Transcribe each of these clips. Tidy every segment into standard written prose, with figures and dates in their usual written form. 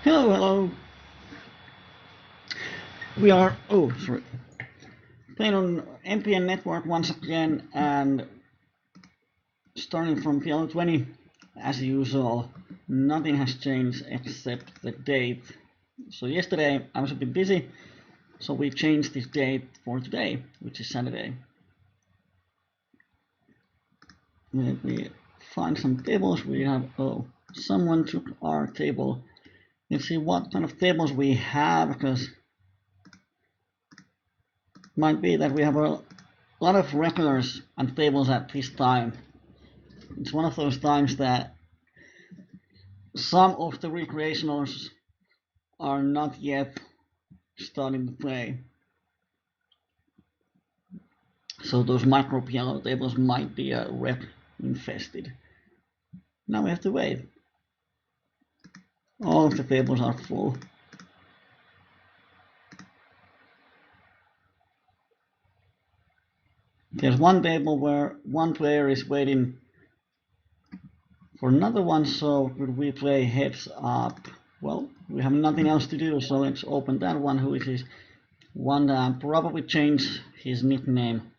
Hello, hello. We are, playing on MPN network once again and starting from PL20 as usual. Nothing has changed except the date. So yesterday I was a bit busy, so we changed this date for today, which is Saturday. Let me find some tables. We have, someone took our table. Let's see what kind of tables we have, because it might be that we have a lot of regulars and tables at this time. It's one of those times that some of the recreationals are not yet starting to play. So those micro piano tables might be rep infested. Now we have to wait. All of the tables are full. There's one table where one player is waiting for another one, so could we play heads up? Well, we have nothing else to do, so let's open that one. Who is this one? Probably change his nickname.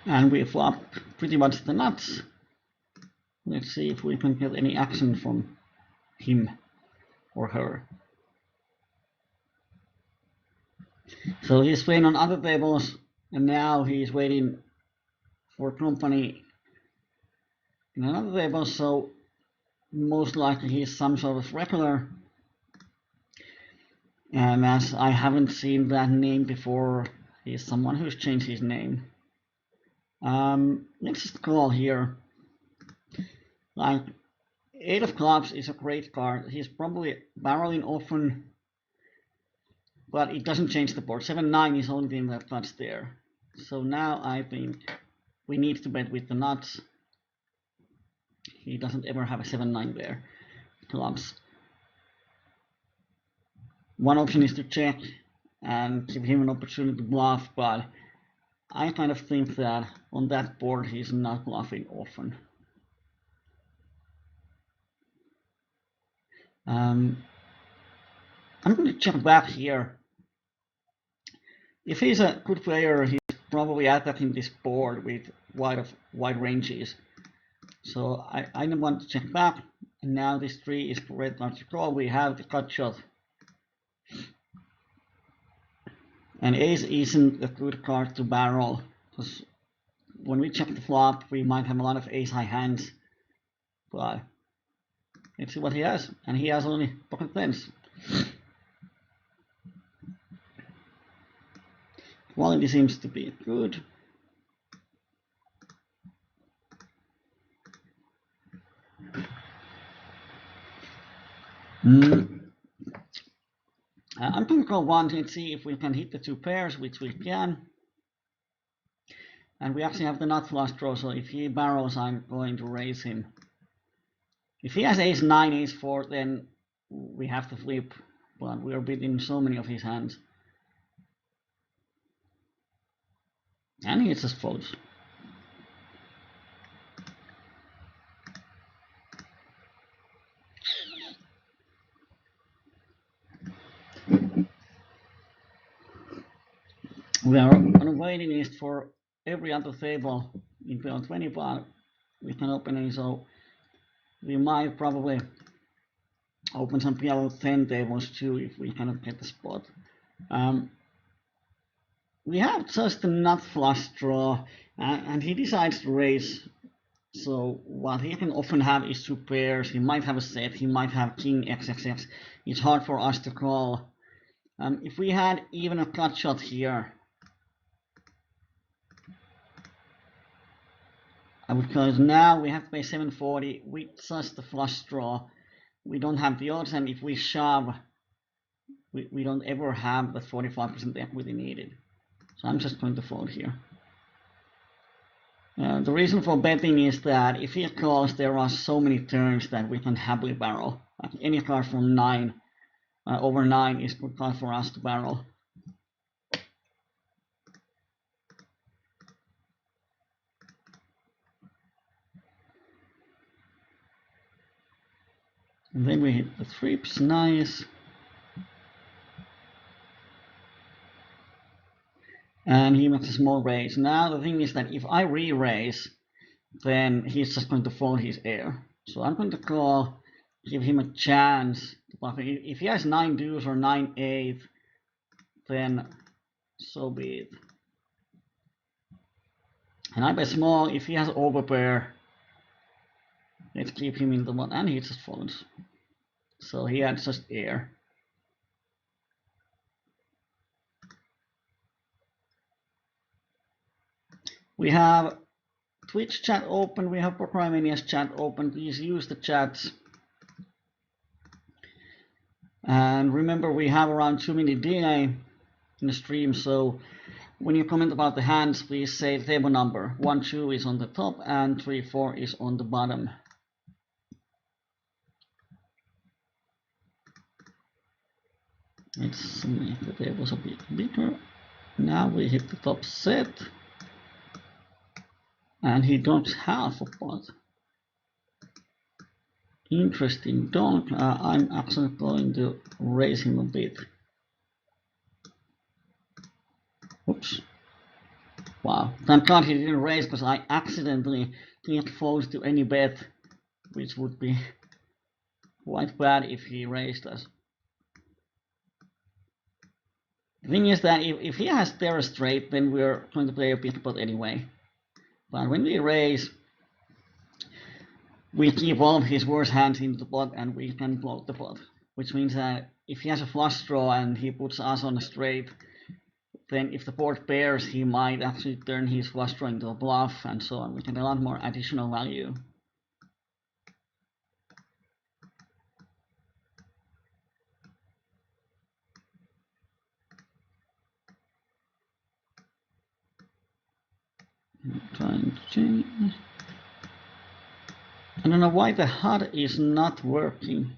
And we flop pretty much the nuts. Let's see if we can get any action from him or her. So he's playing on other tables, and now he's waiting for company in another table, so most likely he's some sort of regular. And as I haven't seen that name before, he's someone who's changed his name. Let's just call here. Like, 8 of clubs is a great card. He's probably barreling often, but it doesn't change the board. 7-9 is the only thing that cuts there. So now I think we need to bet with the nuts. He doesn't ever have a 7-9 there. Clubs. One option is to check and give him an opportunity to bluff, but I kind of think that on that board he's not bluffing often. I'm going to check back here. If he's a good player, he's probably attacking this board with wide ranges. So I want to check back. And now this 3 is the red card to call. We have the cut shot. And ace isn't a good card to barrel, because when we check the flop, we might have a lot of ace high hands. But let's see what he has. And he has only pocket tens. Quality seems to be good. I'm going to go one and see if we can hit the 2 pairs, which we can. And we actually have the nut flush draw, so if he barrels, I'm going to raise him. If he has ace 9, ace 4, then we have to flip, but we're beating so many of his hands. And he just folds. We are on a waiting list for every other table in PL20, but we can open any, so we might probably open some PL10 tables too if we cannot get the spot. We have just a nut flush draw, and he decides to raise. So what he can often have is 2 pairs. He might have a set. He might have king XXX. It's hard for us to call. If we had even a cut shot here, because now we have to pay 740 with just the flush draw. We don't have the odds, and if we shove, we don't ever have the 45% equity needed. So I'm just going to fold here. The reason for betting is that if he calls, there are so many turns that we can happily barrel. Like any card from 9, over 9 is a good card for us to barrel. And then we hit the trips, nice. And he makes a small raise. Now the thing is that if I re-raise, then he's just going to fold his air. So I'm going to call, give him a chance to bluff. If he has 9 deuce or 9-8, then so be it. And I bet small. If he has overpair, let's keep him in the one, and he just folds. So he had just air. We have Twitch chat open, we have PokerMania's chat open. Please use the chats. And remember, we have around 2-minute delay in the stream, so when you comment about the hands, please say the table number. 1, 2 is on the top and 3, 4 is on the bottom. Let's make the tables a bit bigger. Now we hit the top set. And he donks half a pot. Interesting donk. I'm actually going to raise him a bit. Oops. Wow. Thank God he didn't raise, because I accidentally didn't fold to any bet, which would be quite bad if he raised us. The thing is that if he has Terra straight, then we're going to play a big pot anyway. But when we raise, we keep all of his worst hands into the pot and we can float the pot. Which means that if he has a flush draw and he puts us on a straight, then if the board pairs, he might actually turn his flush draw into a bluff and so on. We get a lot more additional value. I'm trying to change. I don't know why the HUD is not working.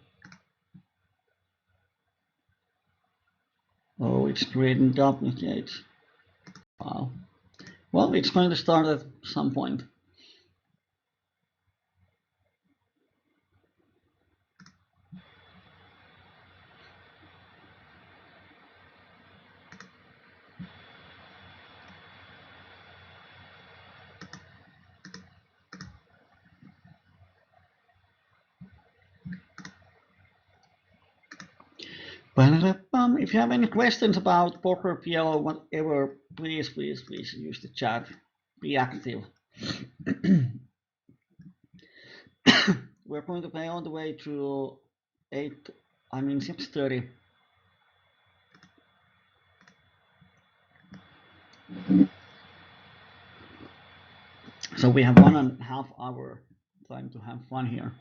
Oh, it's creating duplicates. Wow. Well, it's going to start at some point. If you have any questions about poker, PL, or whatever, please use the chat. Be active. We're going to play all the way to 6:30. So we have 1.5 hour time to have fun here.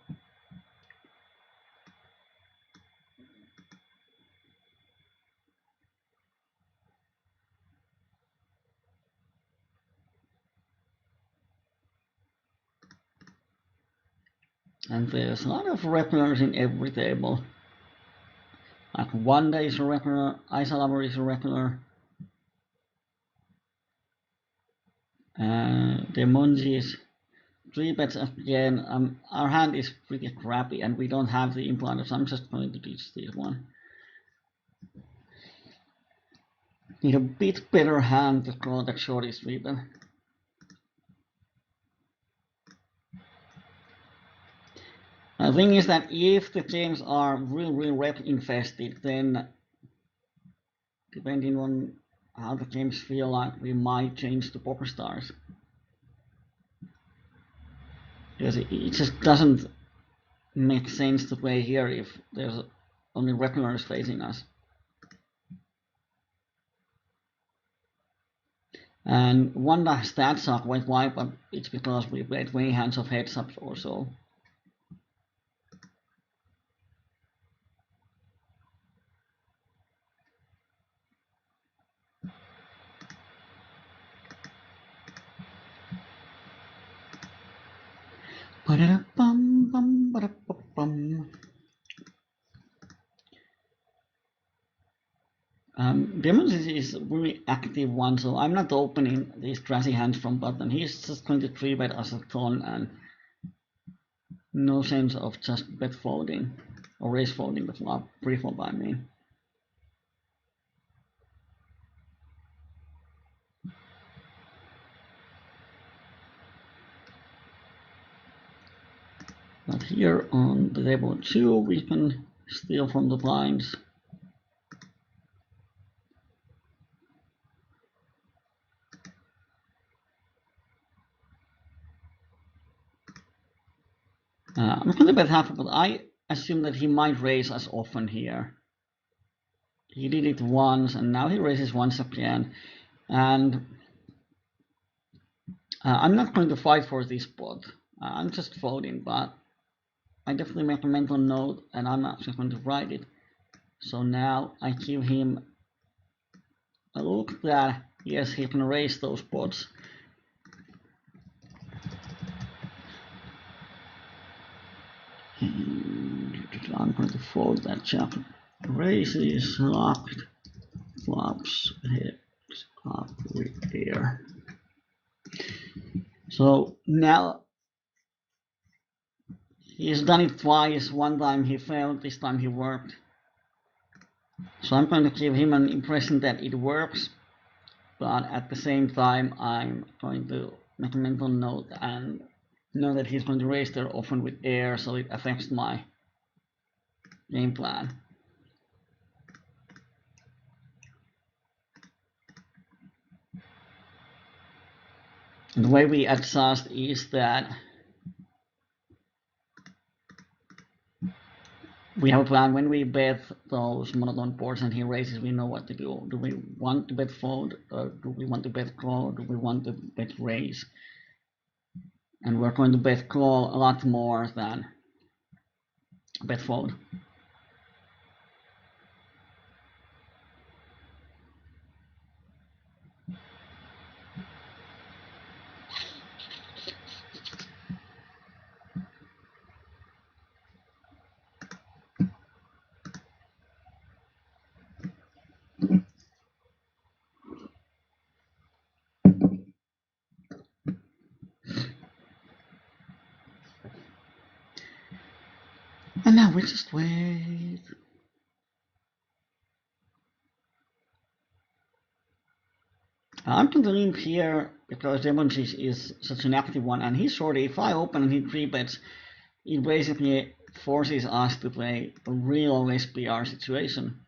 And there's a lot of regulars in every table. Like Wanda is a regular, Isalaber is a regular. Demonjis, 3 bets again. Our hand is pretty crappy and we don't have the implanters. I'm just going to teach this one. Need a bit better hand to call that shorty 3 bet. The thing is that if the games are really rep infested, then depending on how the games feel like, we might change to Poker Stars. Because it just doesn't make sense to play here if there's only regulars facing us. And Wanda stats are quite wide, but it's because we played way hands of heads up or so. Demons is a really active one, so I'm not opening these trashy hands from button. He's just going to 3-bet us a ton and no sense of just bet folding. or raise folding the flop, pre-flop I mean. But here on the table 2, we can steal from the blinds. I'm going to bet half, but I assume that he might raise as often here. He did it once, and now he raises once again. And I'm not going to fight for this spot. I'm just folding, but I definitely make a mental note, and I'm actually going to write it. So now I give him a look that, yes, he can raise those pots. And I'm going to fold that jack. Raises, locked, flops, heads up with air. So now he's done it twice. One time he failed, this time he worked. So I'm going to give him an impression that it works, but at the same time I'm going to make a mental note and know that he's going to raise there often with air, so it affects my game plan. And the way we adjust is that we have a plan. When we bet those monotone boards and he raises, we know what to do. Do we want to bet fold, or do we want to bet call, or do we want to bet raise? And we're going to bet call a lot more than bet fold. And now we just wait. I'm going to limp here because Demonchis is such an active one, and he's short. If I open and he 3-bets, it basically forces us to play a real SPR situation.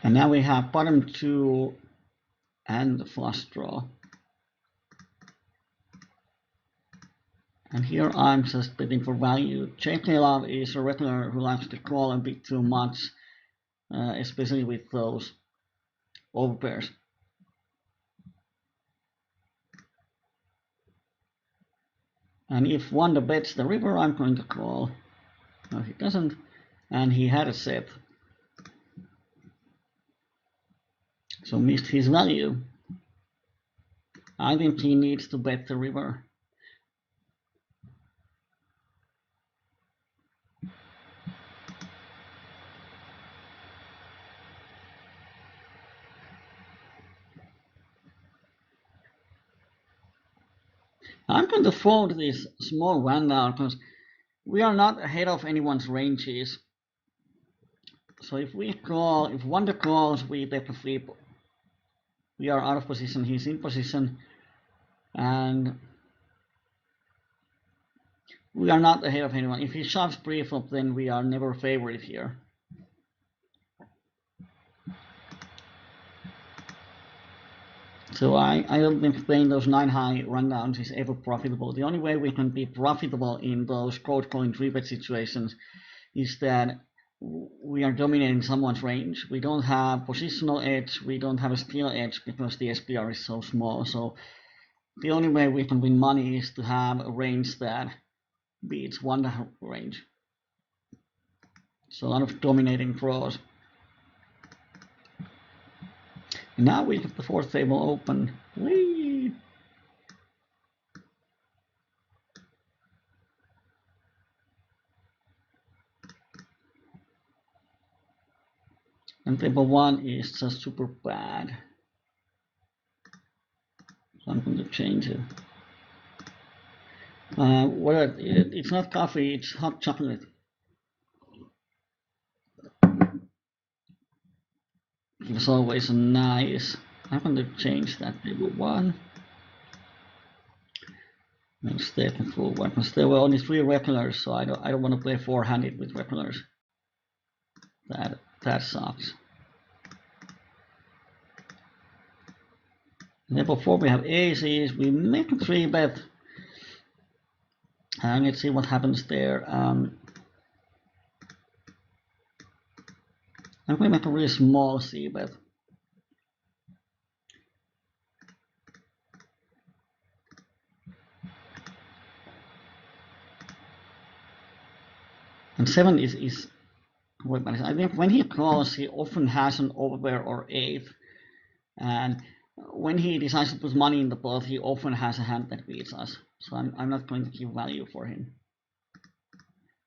And now we have bottom 2 and the flush draw. And here I'm just betting for value. JK Love is a regular who likes to call a bit too much, especially with those overpairs. And if Wanda bets the river, I'm going to call. No, he doesn't. And he had a set. So missed his value. I think he needs to bet the river. I'm going to fold this small one now because we are not ahead of anyone's ranges. So if we call, if Wanda calls, we bet the flip. We are out of position, he's in position, and we are not ahead of anyone. If he shoves pre-flop, then we are never favored here. So I don't think playing those 9 high rundowns is ever profitable. The only way we can be profitable in those cold calling 3-bet situations is that we are dominating someone's range. We don't have positional edge, we don't have a skill edge because the SPR is so small. So the only way we can win money is to have a range that beats Wanda range. So a lot of dominating draws. And now we have the 4th table open. Whee! And table 1 is just super bad. So I'm going to change it. Well, it's not coffee, it's hot chocolate. It's always nice. I'm going to change that table 1. Mistake and full weapons. There were only 3 regulars, so I don't want to play 4-handed with regulars. That sucks. Level 4 we have aces. We make a 3-bet. And let's see what happens there. I'm going to make a really small c-bet. And 7 is I think when he calls, he often has an overpair or 8. And when he decides to put money in the pot, he often has a hand that beats us. So I'm not going to give value for him.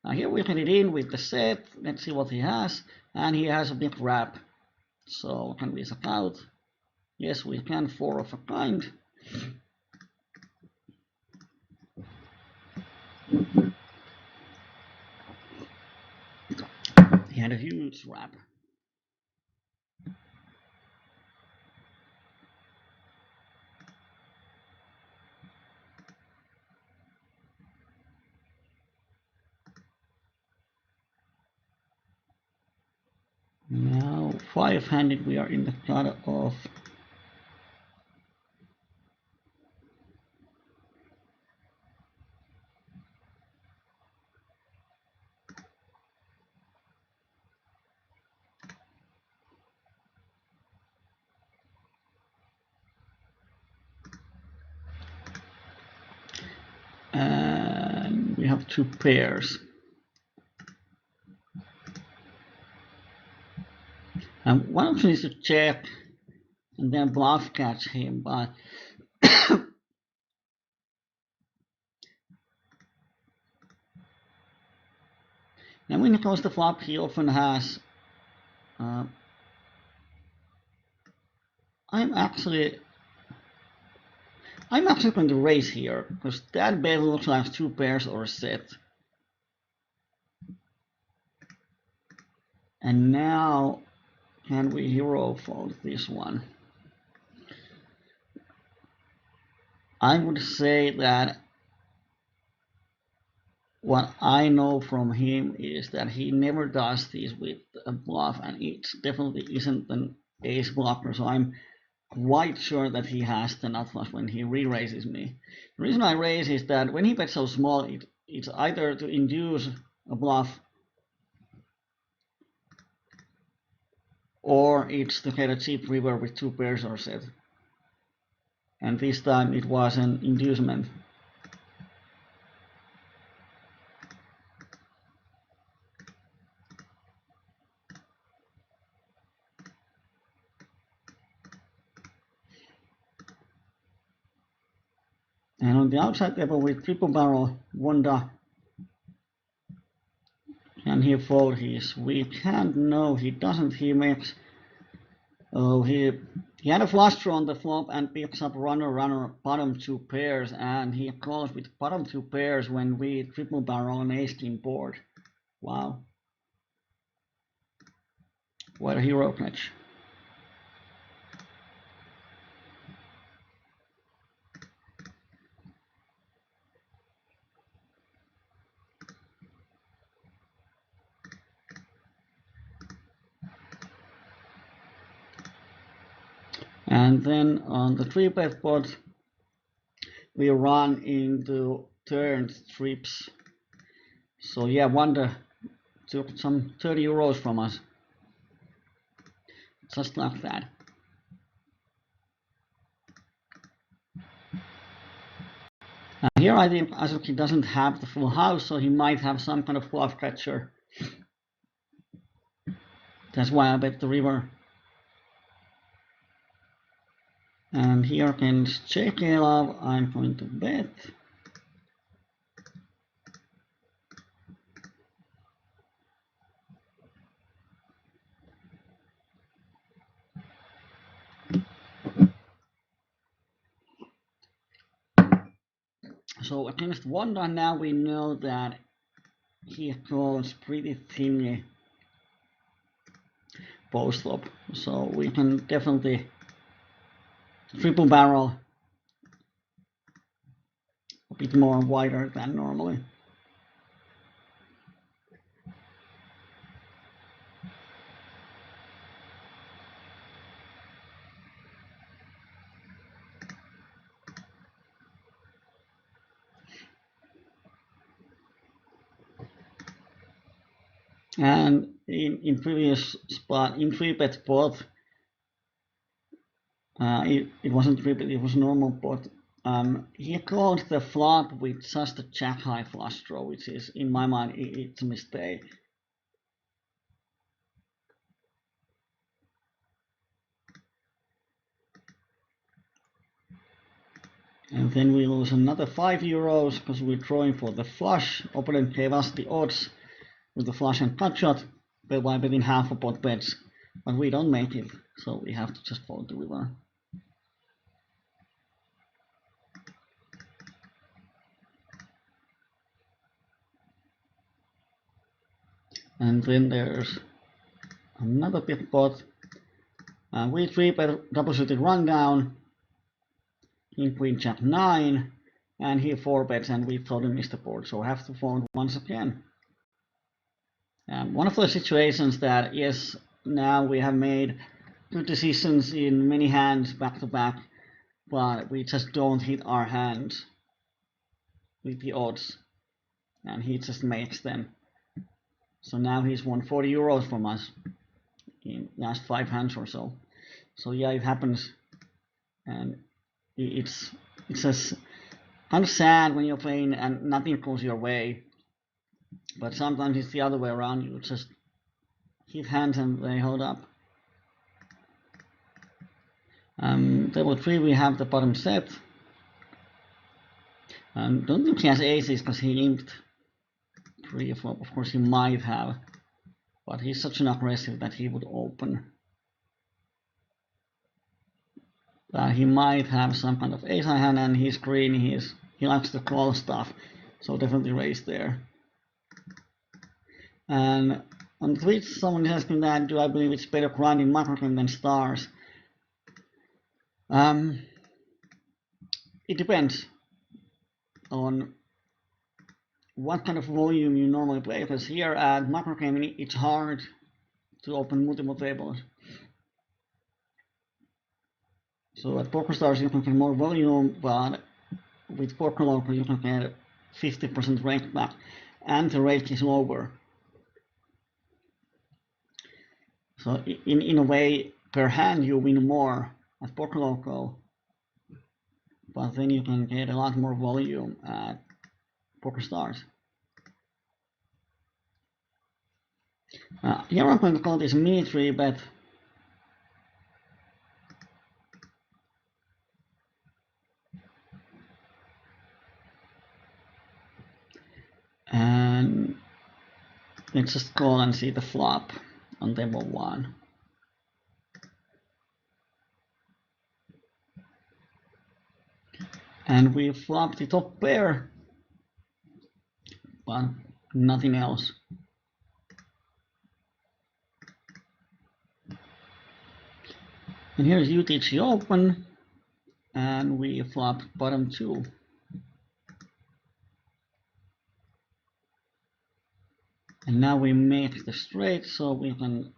Now here we get it in with the set. Let's see what he has. And he has a big wrap. So can we suck out? Yes, we can. 4 of a kind. He had a huge wrap. Now 5-handed, we are in the cut of and we have 2 pairs. And one option is to check and then bluff catch him, but then when he calls the flop, he often has. I'm actually going to raise here because that bet looks like 2 pairs or a set. And now, can we hero fold this one? I would say that what I know from him is that he never does this with a bluff, and it definitely isn't an ace blocker. So I'm quite sure that he has the nut flush when he re-raises me. The reason I raise is that when he bets so small, it's either to induce a bluff or it's to get a cheap river with 2 pairs or set. And this time it was an inducement. And on the outside table with triple barrel, Wanda, can he fold his weak hand? No, he doesn't. He makes. Oh, he had a flush draw on the flop and picks up runner, bottom 2 pairs, and he calls with bottom 2 pairs when we triple barrel an ace king board. Wow. What a hero catch. And then on the 3-bet pot, we run into turned trips. So yeah, Wanda took some 30 euros from us. Just like that. Here I think Azuki doesn't have the full house, so he might have some kind of bluff catcher. That's why I bet the river. And here against JK I'm going to bet. So against Wanda now we know that he calls pretty thinly post flop, so we can definitely triple barrel a bit more wider than normally. And in previous spot, in 3-bet pot, it wasn't 3-bet, it was normal pot. He called the flop with just a jack high flush draw, which is, in my mind, it's a mistake. And then we lose another €5 because we're drawing for the flush. Opponent gave us the odds with the flush and cut shot by betting half a pot bets, but we don't make it, so we have to just fold the river. And then there's another big pot. We 3-bet double-suited rundown in Queen Jack 9, and he 4-bets, and we totally missed the board, so I have to fold once again. One of those situations that, yes, now we have made good decisions in many hands back to back, but we just don't hit our hands with the odds, and he just makes them. So now he's won €40 from us in last 5 hands or so. So yeah, it happens, and it's just kind of sad when you're playing and nothing goes your way. But sometimes it's the other way around. You just hit hands and they hold up. Table 3 we have the bottom set. Don't think he has aces because he limped pre-flop. Of course he might have, but he's such an aggressive that he would open. He might have some kind of ace high hand, and he's green. He likes the call stuff, so definitely raise there. And on Twitch, someone has been that, do I believe it's better grinding microgame than stars? It depends on what kind of volume you normally play, because here at microgame it's hard to open multiple tables. So at PokerStars you can get more volume, but with PokerLoco you can get 50% rake back, and the rake is lower. So in a way, per hand you win more at PokerLoco, but then you can get a lot more volume at PokerStars. Here I'm going to call this mini 3-bet. And let's just call and see the flop on table 1. And we flop the top pair, but nothing else. And here's UTG open, and we flop bottom 2. And now we make the straight, so we can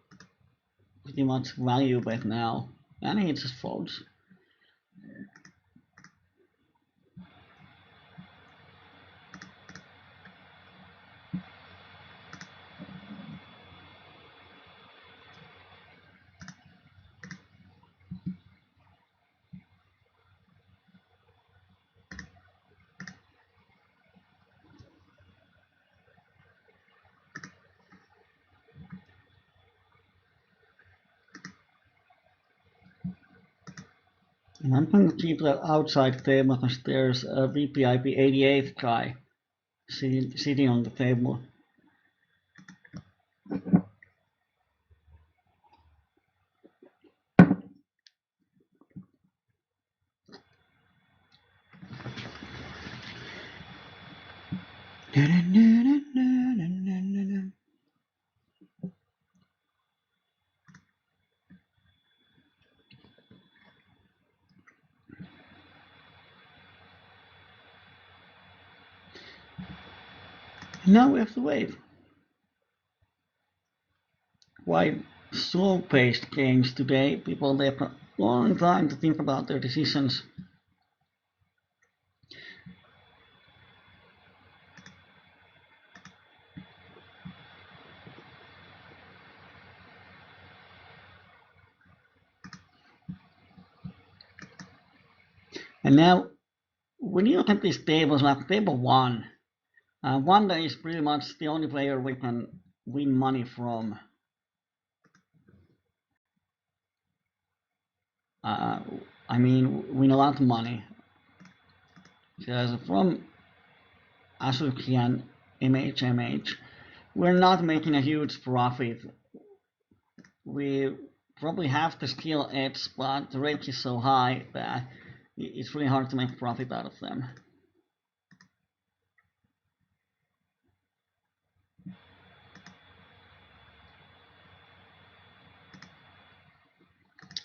pretty much value bet now, and he just folds. And I'm going to keep that outside table because there's a VPIP 88 guy sitting on the table. Now we have to wait. Quite slow-paced games today. People take a long time to think about their decisions. And now, when you look at these tables, like table 1, Wanda is pretty much the only player we can win money from. I mean, win a lot of money. Because from Asuki and MH, we're not making a huge profit. We probably have the skill edge, but the rate is so high that it's really hard to make profit out of them.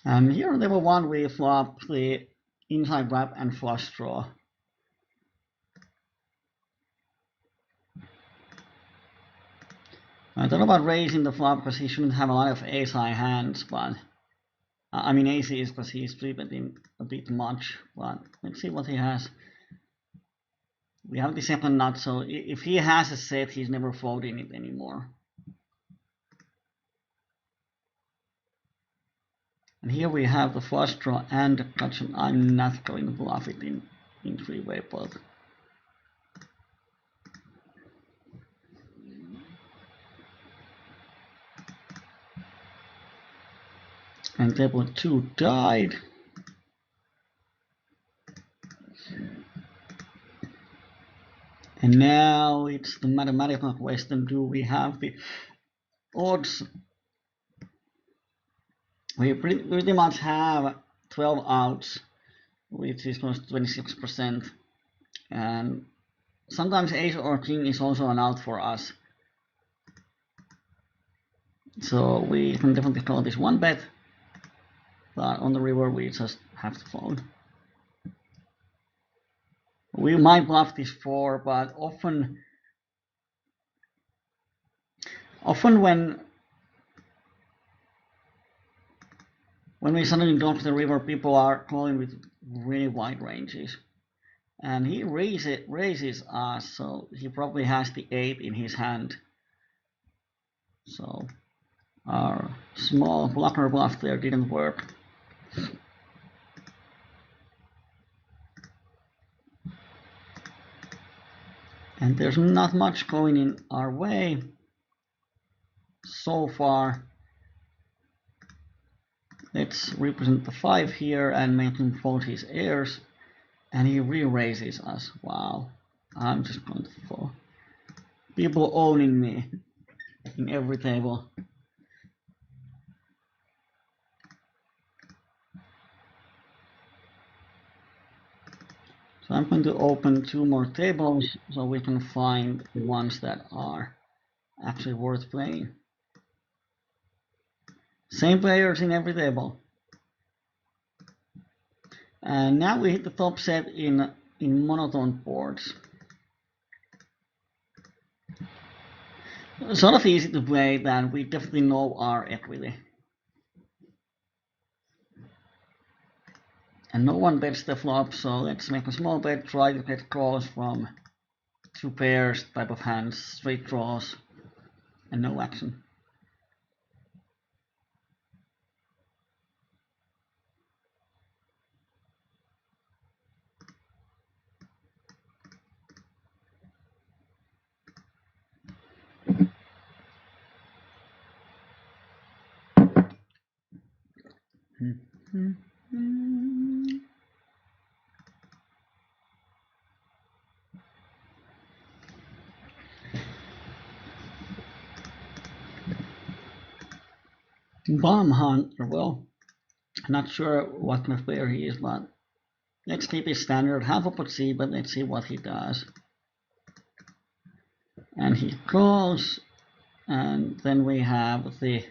And here on level 1 we flop the inside wrap and flush draw. I don't know about raising the flop because he shouldn't have a lot of ace-high hands, but I mean aces because he's 3-betting a bit much, but let's see what he has. We have the second nut, so if he has a set, he's never folding it anymore. And here we have the flush draw and the cut shot. I'm not going to bluff it in 3-way pot. And table 2 died. And now it's the mathematical question, do we have the odds? We pretty much have 12 outs, which is close to 26%. And sometimes ace or king is also an out for us. So we can definitely call this one bet. But on the river we just have to fold. We might bluff this 4, but often when we suddenly go to the river, people are calling with really wide ranges. And he raises us, so he probably has the 8 in his hand. So our small blocker bluff there didn't work. And there's not much going in our way so far. Let's represent the 5 here and make him fold his heirs. And he re-raises us. Wow. I'm just going to fold. People owning me in every table. So I'm going to open 2 more tables so we can find the ones that are actually worth playing. Same players in every table. And now we hit the top set in monotone boards. Sort of easy to play, then we definitely know our equity. And no one bets the flop, so let's make a small bet, try to get calls from 2 pairs type of hands, straight draws, and no action. Bomb Hunter, well, not sure what kind of player he is, but let's keep it standard. Half a pot C, but let's see what he does. And he calls, and then we have the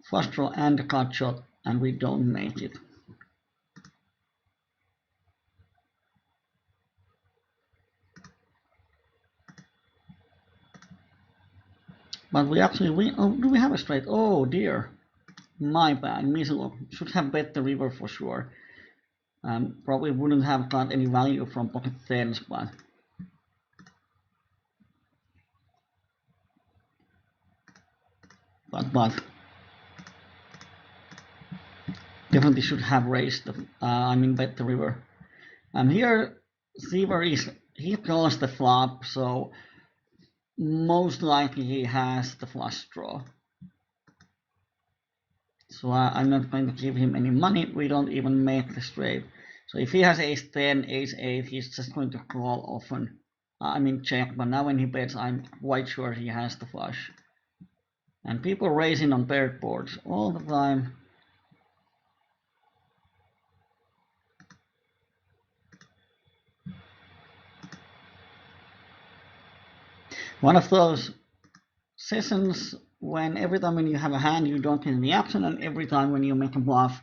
flush draw and the cut shot, and we don't make it. But we actually win. Oh, do we have a straight? Oh dear. My bad. Mislook. Should have bet the river for sure. Probably wouldn't have got any value from pocket tens, but definitely should have raised the, bet the river. Here, Seaver he calls the flop, so most likely he has the flush draw. So I'm not going to give him any money. We don't even make the straight. So if he has ace 10, ace 8, he's just going to call often. Check, but now when he bets, I'm quite sure he has the flush. And people raising on paired boards all the time. One of those sessions when every time when you have a hand you don't get any action, and every time when you make a bluff,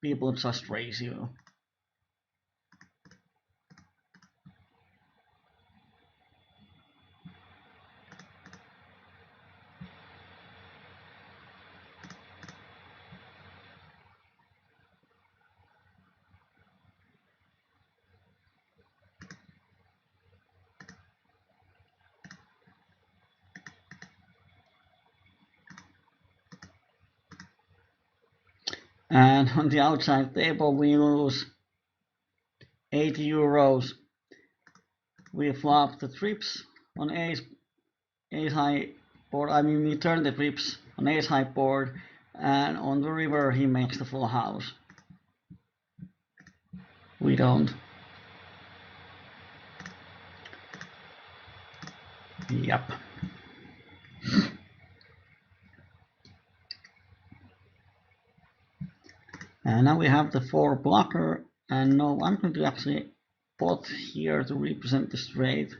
people just raise you. And on the outside table we lose 80 euros. We flop the trips on ace high board. We turn the trips on ace high board, and on the river he makes the full house. We don't. Yep. And now we have the 4 blocker, and no, I'm going to actually pot here to represent the straight.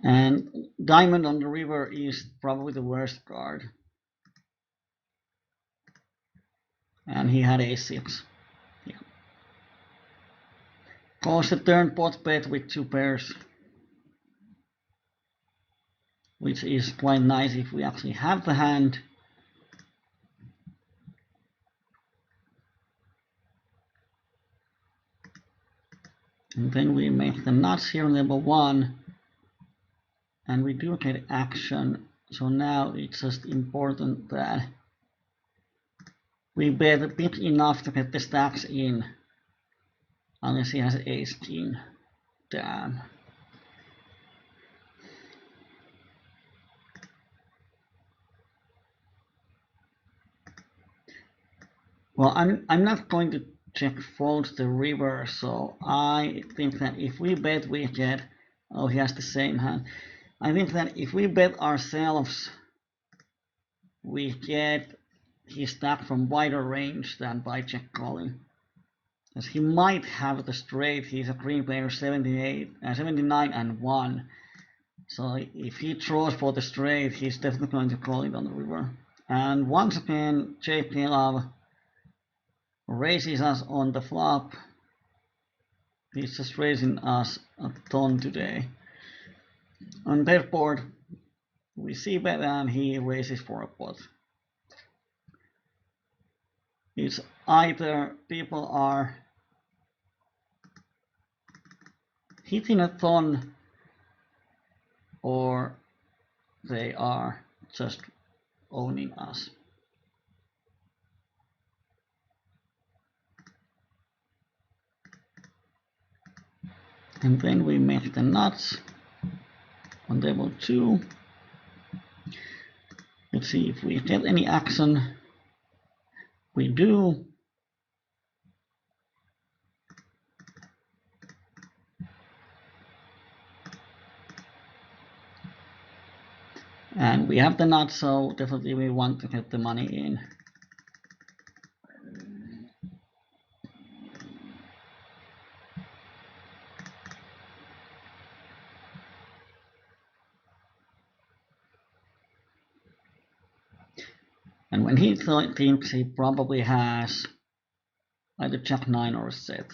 And diamond on the river is probably the worst card. And he had ace-6. Yeah. Calls the turn pot bet with 2 pairs, which is quite nice if we actually have the hand. And then we make the nuts here on level 1, and we do get action. So now it's just important that we bet big enough to get the stacks in, unless he has ace king. Damn. Well, I'm not going to check fold the river, so I think that if we bet we get, oh, he has the same hand. I think that if we bet ourselves, we get his stack from wider range than by check calling. As he might have the straight, he's a green player 79 and 1. So if he draws for the straight, he's definitely going to call it on the river. And once again, JP Love raises us on the flop. He's just raising us a ton today. On their board, we see bet and he raises for a pot. It's either people are hitting a ton or they are just owning us. And then we make the nuts on table 2. Let's see if we get any action. We do. And we have the nuts, so definitely we want to get the money in. And when he thinks, he probably has either Jack 9 or a set.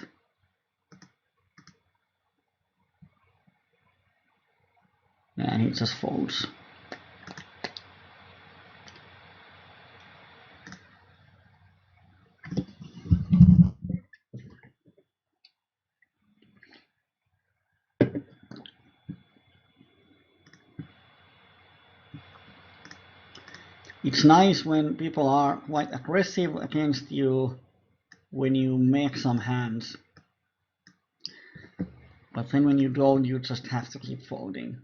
And he just folds. It's nice when people are quite aggressive against you when you make some hands. But then when you don't, you just have to keep folding.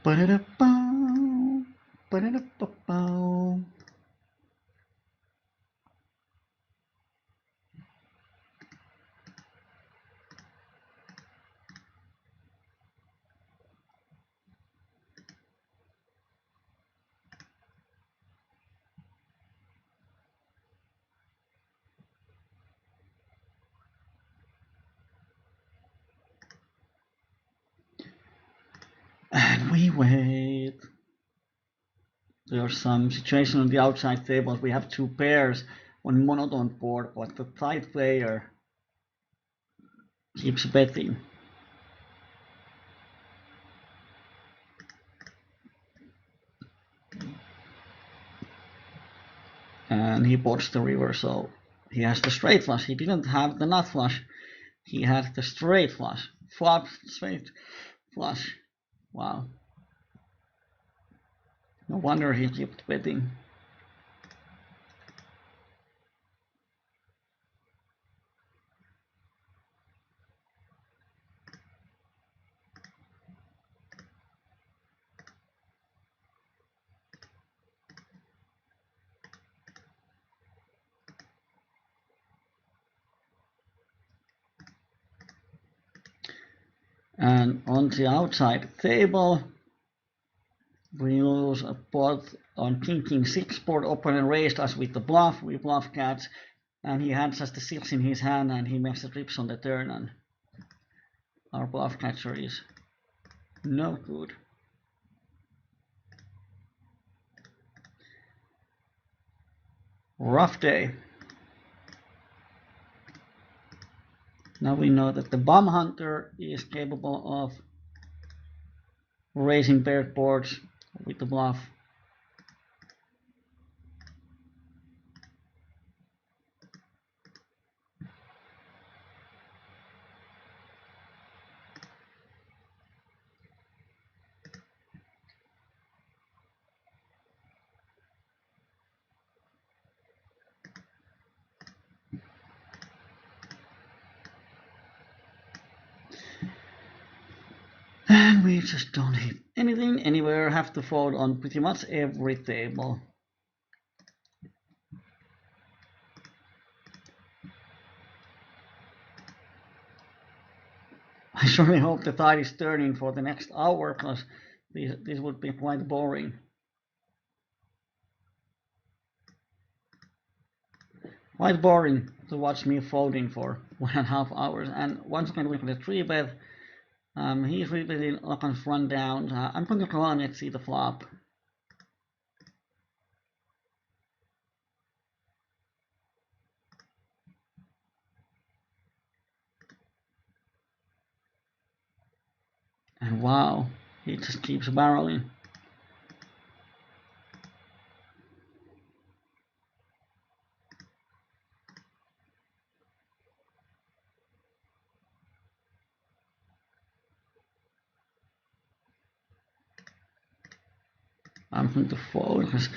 Ba-da-da-bow, ba-da-da-ba-bow. And we wait. There's some situation on the outside tables. We have two pairs on monotone board, but the tight player keeps betting. And he botched the river, so he has the straight flush. He didn't have the nut flush. He had the straight flush. Flop, straight flush. Wow. No wonder he kept betting. And on the outside table, we lose a pot on King 6 board. Opponent raised us with the bluff. We bluff cats, and he had just the 6 in his hand, and he makes the trips on the turn, and our bluff catcher is no good. Rough day. Now we know that the bomb hunter is capable of raising paired boards with the bluff. And we just don't hit anything, anywhere, have to fold on pretty much every table. I surely hope the tide is turning for the next hour, because this would be quite boring. Quite boring to watch me folding for 1.5 hours. And once again, we got a 3-bet. He's repeating Okan's rundown. I'm going to go on and see the flop. And wow, he just keeps barreling. I'm going to fold, because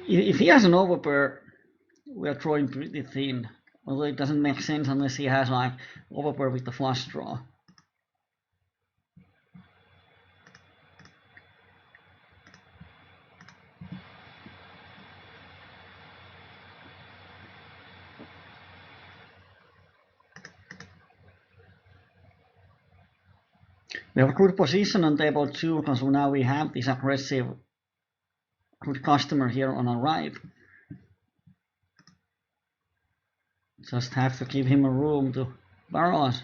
if he has an overpair, we are drawing pretty thin. Although it doesn't make sense unless he has like overpair with the flush draw. We have a good position on table 2 because now we have this aggressive good customer here on our right. Just have to give him a room to barrel us.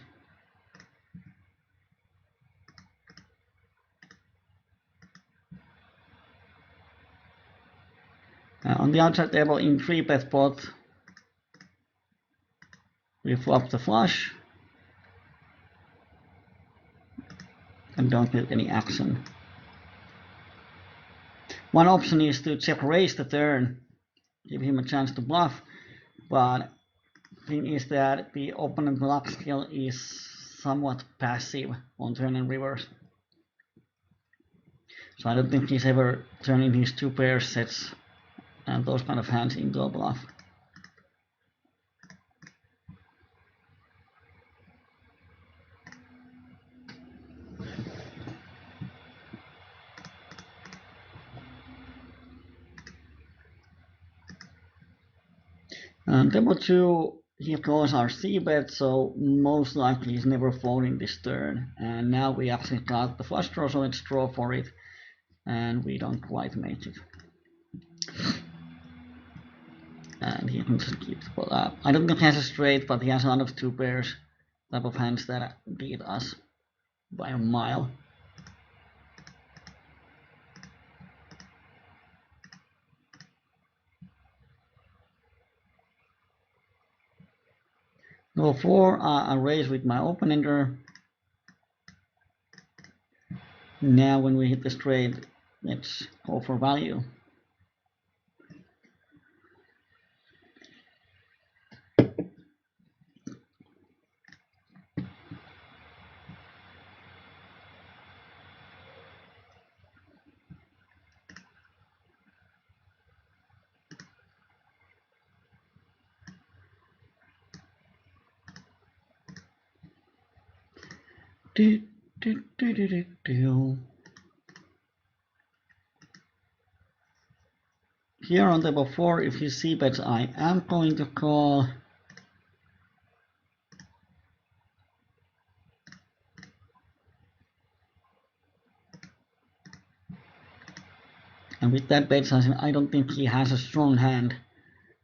On the outside table in 3-bet pot, we flop the flush and don't get any action. One option is to check raise the turn, give him a chance to bluff, but the thing is that the opponent luck skill is somewhat passive on turn and reverse. So I don't think he's ever turning his 2 pair sets and those kind of hands into a bluff. And table 2, he calls our c-bet, so most likely he's never folding this turn. And now we actually got the flush draw, so let's draw for it. And we don't quite make it. And he can just keep the ball up. I don't think he has a straight, but he has a lot of 2 pairs type of hands that beat us by a mile. Go 4, I raise with my open-ender. Now when we hit the straight, let's go for value. Do, do, do, do, do, do. Here on table 4, if he c-bets, I am going to call. And with that bet size, I don't think he has a strong hand.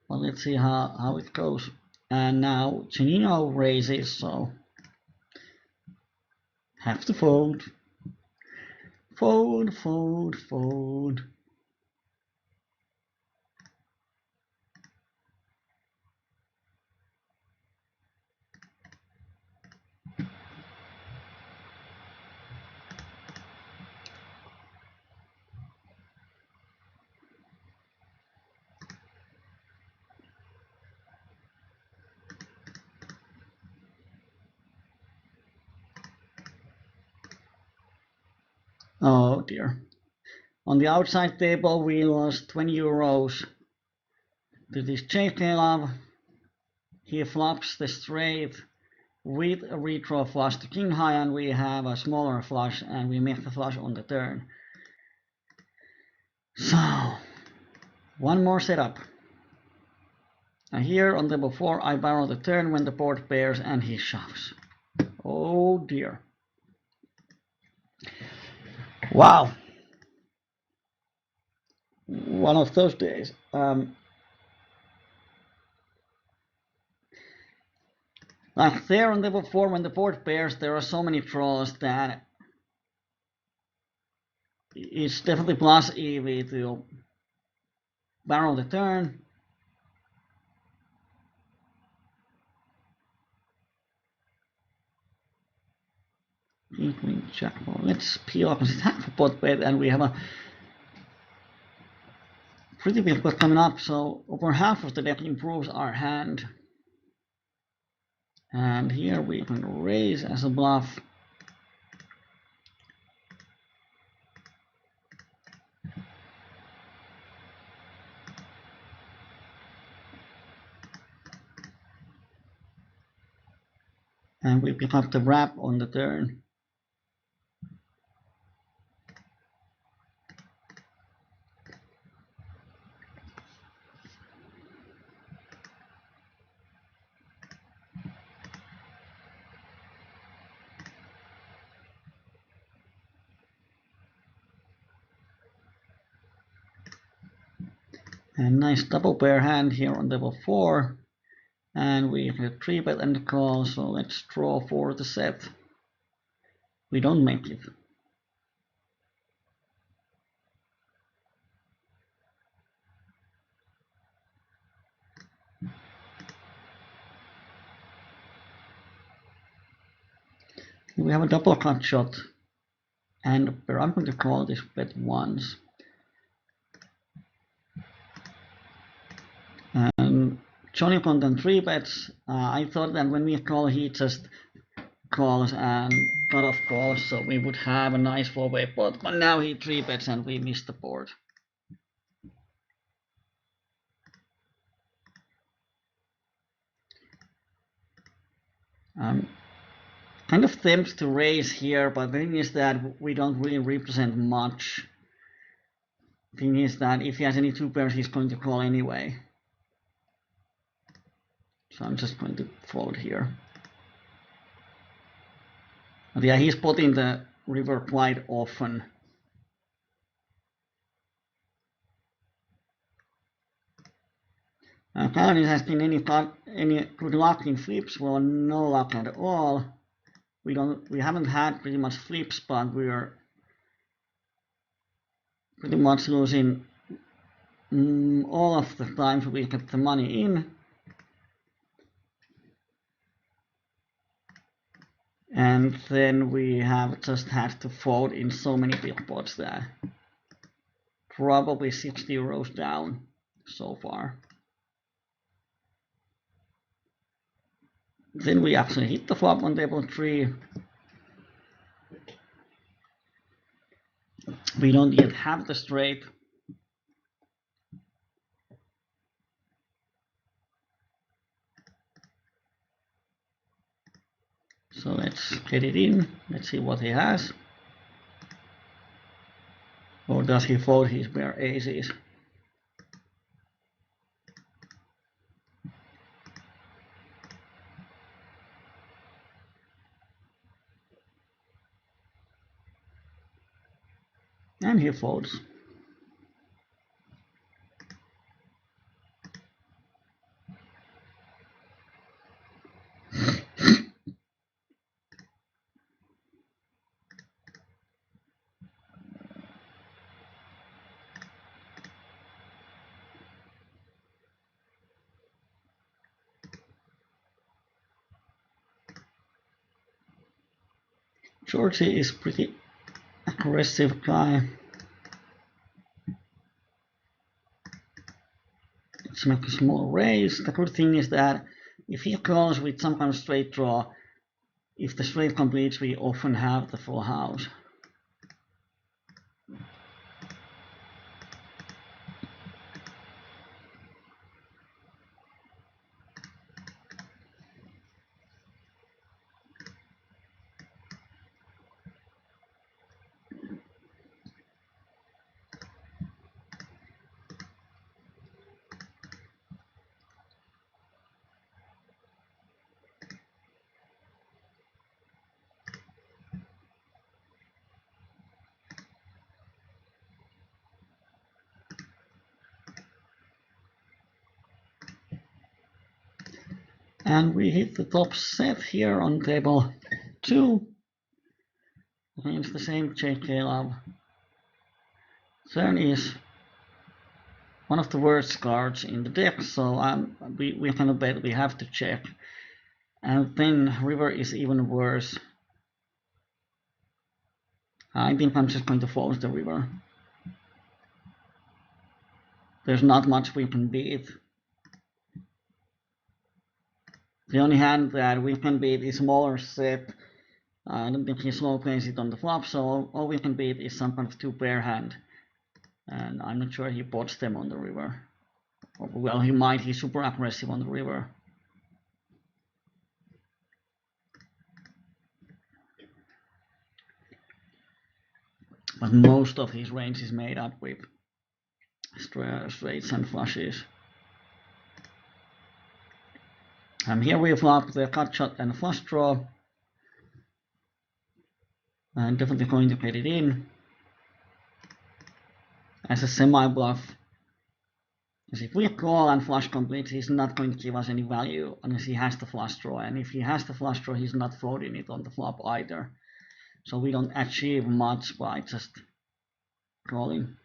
But let's see how it goes. And now Chenino raises, so have to fold. Fold, fold, fold. Oh dear. On the outside table, we lost 20 euros to this JK Love. He flops the straight with a redraw flush to king high, and we have a smaller flush, and we make the flush on the turn. So, one more setup. And here on table 4, I barrel the turn when the board pairs, and he shoves. Oh dear. Wow. One of those days. Like there on table 4, when the board pairs, there are so many draws that it's definitely plus EV to barrel the turn. Queen jack. Well, let's peel up half a pot bet, and we have a pretty big pot coming up, so over half of the deck improves our hand. And here we can raise as a bluff. And we pick up the wrap on the turn. And nice double pair hand here on level 4. And we have 3-bet and call, so let's draw for the set. We don't make it. We have a double cut shot, and I'm going to call this bet once. And Johnny Content 3 bets. I thought that when we call, he just calls and cut off calls, so we would have a nice 4-way pot. But now he 3 bets and we missed the board. Kind of tempted to raise here, but the thing is that we don't really represent much. The thing is that if he has any 2 pairs, he's going to call anyway. So I'm just going to fold here. But yeah, he's potting the river quite often. Currently has been any good luck in flips? Well, no luck at all. We haven't had pretty much flips, but we're pretty much losing all of the times we get the money in. And then we have just had to fold in so many big pots there. Probably 60 euros down so far. Then we actually hit the flop on table 3. We don't yet have the straight. So let's get it in. Let's see what he has. Or does he fold his bare aces? And he folds. Georgie is pretty aggressive guy. Let's make a small raise. The good thing is that if he calls with some kind of straight draw, if the straight completes, we often have the full house. And we hit the top set here on table 2 against the same JK Love. Turn is one of the worst cards in the deck, so we cannot bet, we have to check. And then river is even worse. I think I'm just going to force the river. There's not much we can beat. The only hand that we can beat is smaller set. I don't think he slow plays it on the flop, so all we can beat is some kind of 2-pair hand. And I'm not sure he pots them on the river. Well, he might, he's super aggressive on the river. But most of his range is made up with straights and flushes. And here we flop the cut shot and flush draw. I'm definitely going to get it in as a semi bluff. Because if we call and flush completes, he's not going to give us any value unless he has the flush draw. And if he has the flush draw, he's not folding it on the flop either. So we don't achieve much by just calling.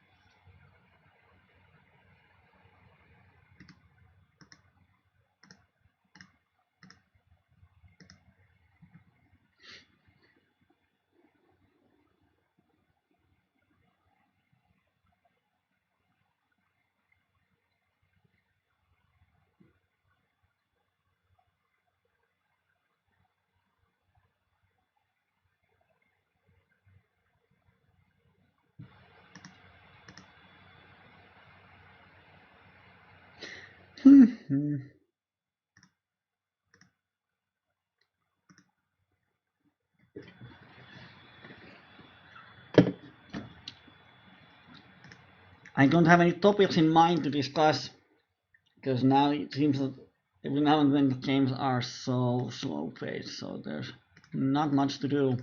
I don't have any topics in mind to discuss, because now it seems that every now and then the games are so slow paced, so there's not much to do.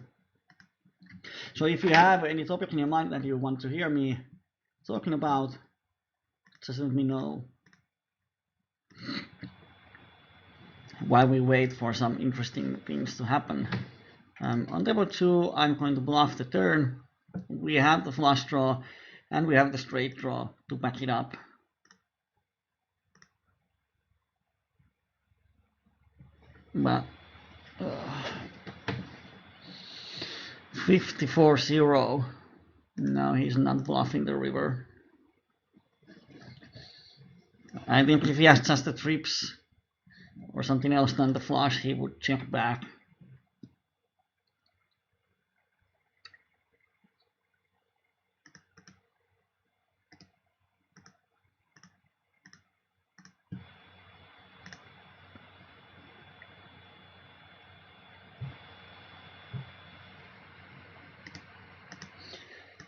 So if you have any topic in your mind that you want to hear me talking about, just let me know while we wait for some interesting things to happen. On table 2, I'm going to bluff the turn. We have the flush draw and we have the straight draw to back it up. But 54-0. No, he's not bluffing the river. I think if he has just the trips or something else than the flush, he would check back.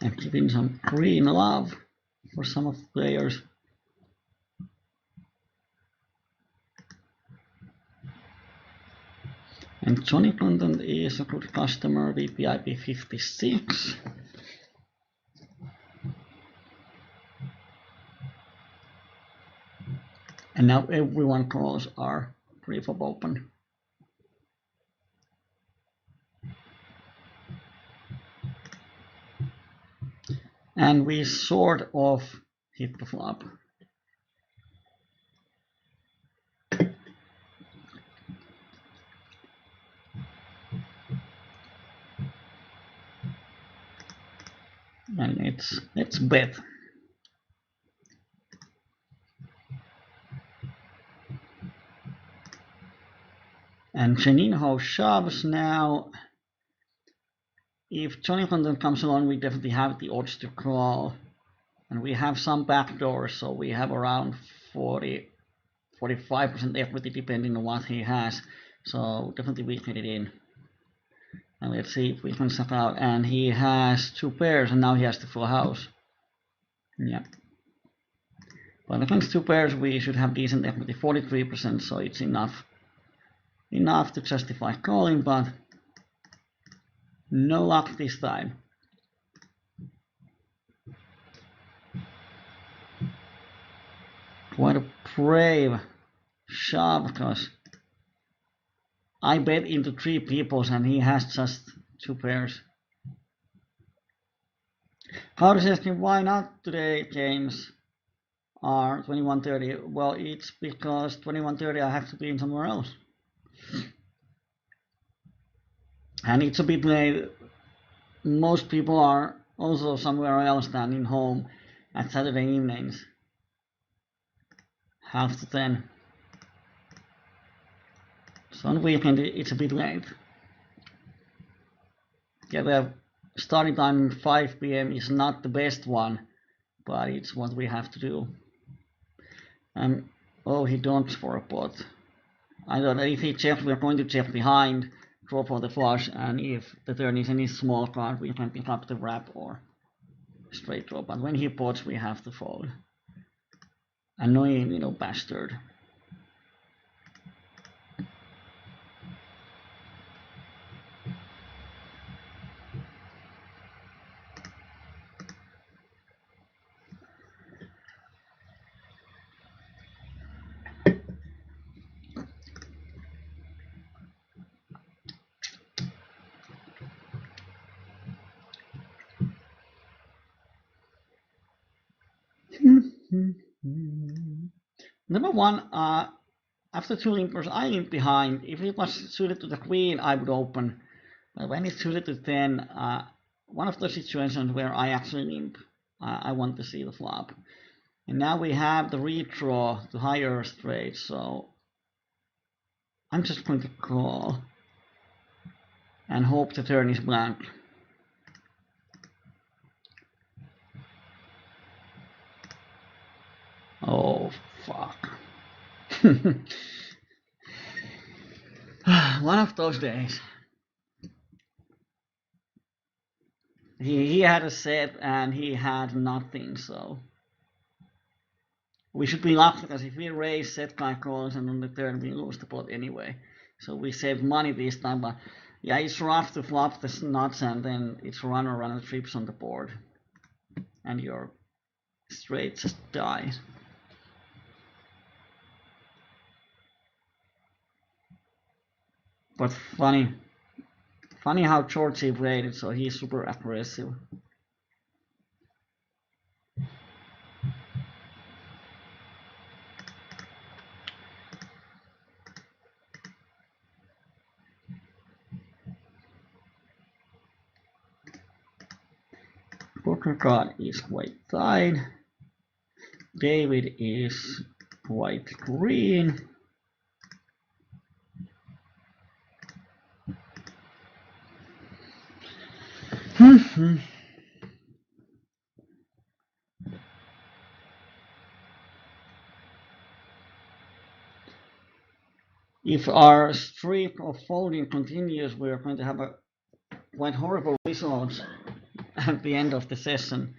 And giving some green love for some of the players. And Johnny Content is a good customer, VPIP 56. And now everyone calls are pre-flop open. And we sort of hit the flop. And let's bet. And Cheninho shoves now. If Johnny Content comes along, we definitely have the odds to call. And we have some backdoors, so we have around 45% equity depending on what he has. So definitely we get it in. And let's see if we can suck out. And he has 2 pairs, and now he has the full house. Yeah. But against 2 pairs, we should have decent equity, 43%, so it's enough to justify calling, but no luck this time. Quite a brave shove, because I bet into 3 peoples and he has just 2 pairs. How is asking why not today games are 21:30? Well, it's because 21:30 I have to be in somewhere else. And it's a bit late. Most people are also somewhere else than in home at Saturday evenings. 9:30. So on weekend it's a bit late. Yeah, the starting time 5 p.m. is not the best one, but it's what we have to do. Oh, he donks for a pot. I thought if he checks, we're going to check behind, draw for the flush, and if the turn is any small card, we can pick up the wrap or straight draw. But when he pots, we have to fold. Annoying little bastard. Number one, after two limpers, I limp behind. If it was suited to the queen, I would open. But when it's suited to 10, one of those situations where I actually limp, I want to see the flop. And now we have the redraw to higher straight, so I'm just going to call and hope the turn is blank. Oh, fuck. One of those days. He had a set and he had nothing, so we should be lucky, because if we raise set guy calls and on the turn we lose the pot anyway. So we saved money this time, but yeah, it's rough to flop the nuts and then it's runner trips on the board. And your straight just dies. But funny how Georgie played it, so he's super aggressive. Poker card is white side. David is white green. If our streak of folding continues, we are going to have a quite horrible results at the end of the session.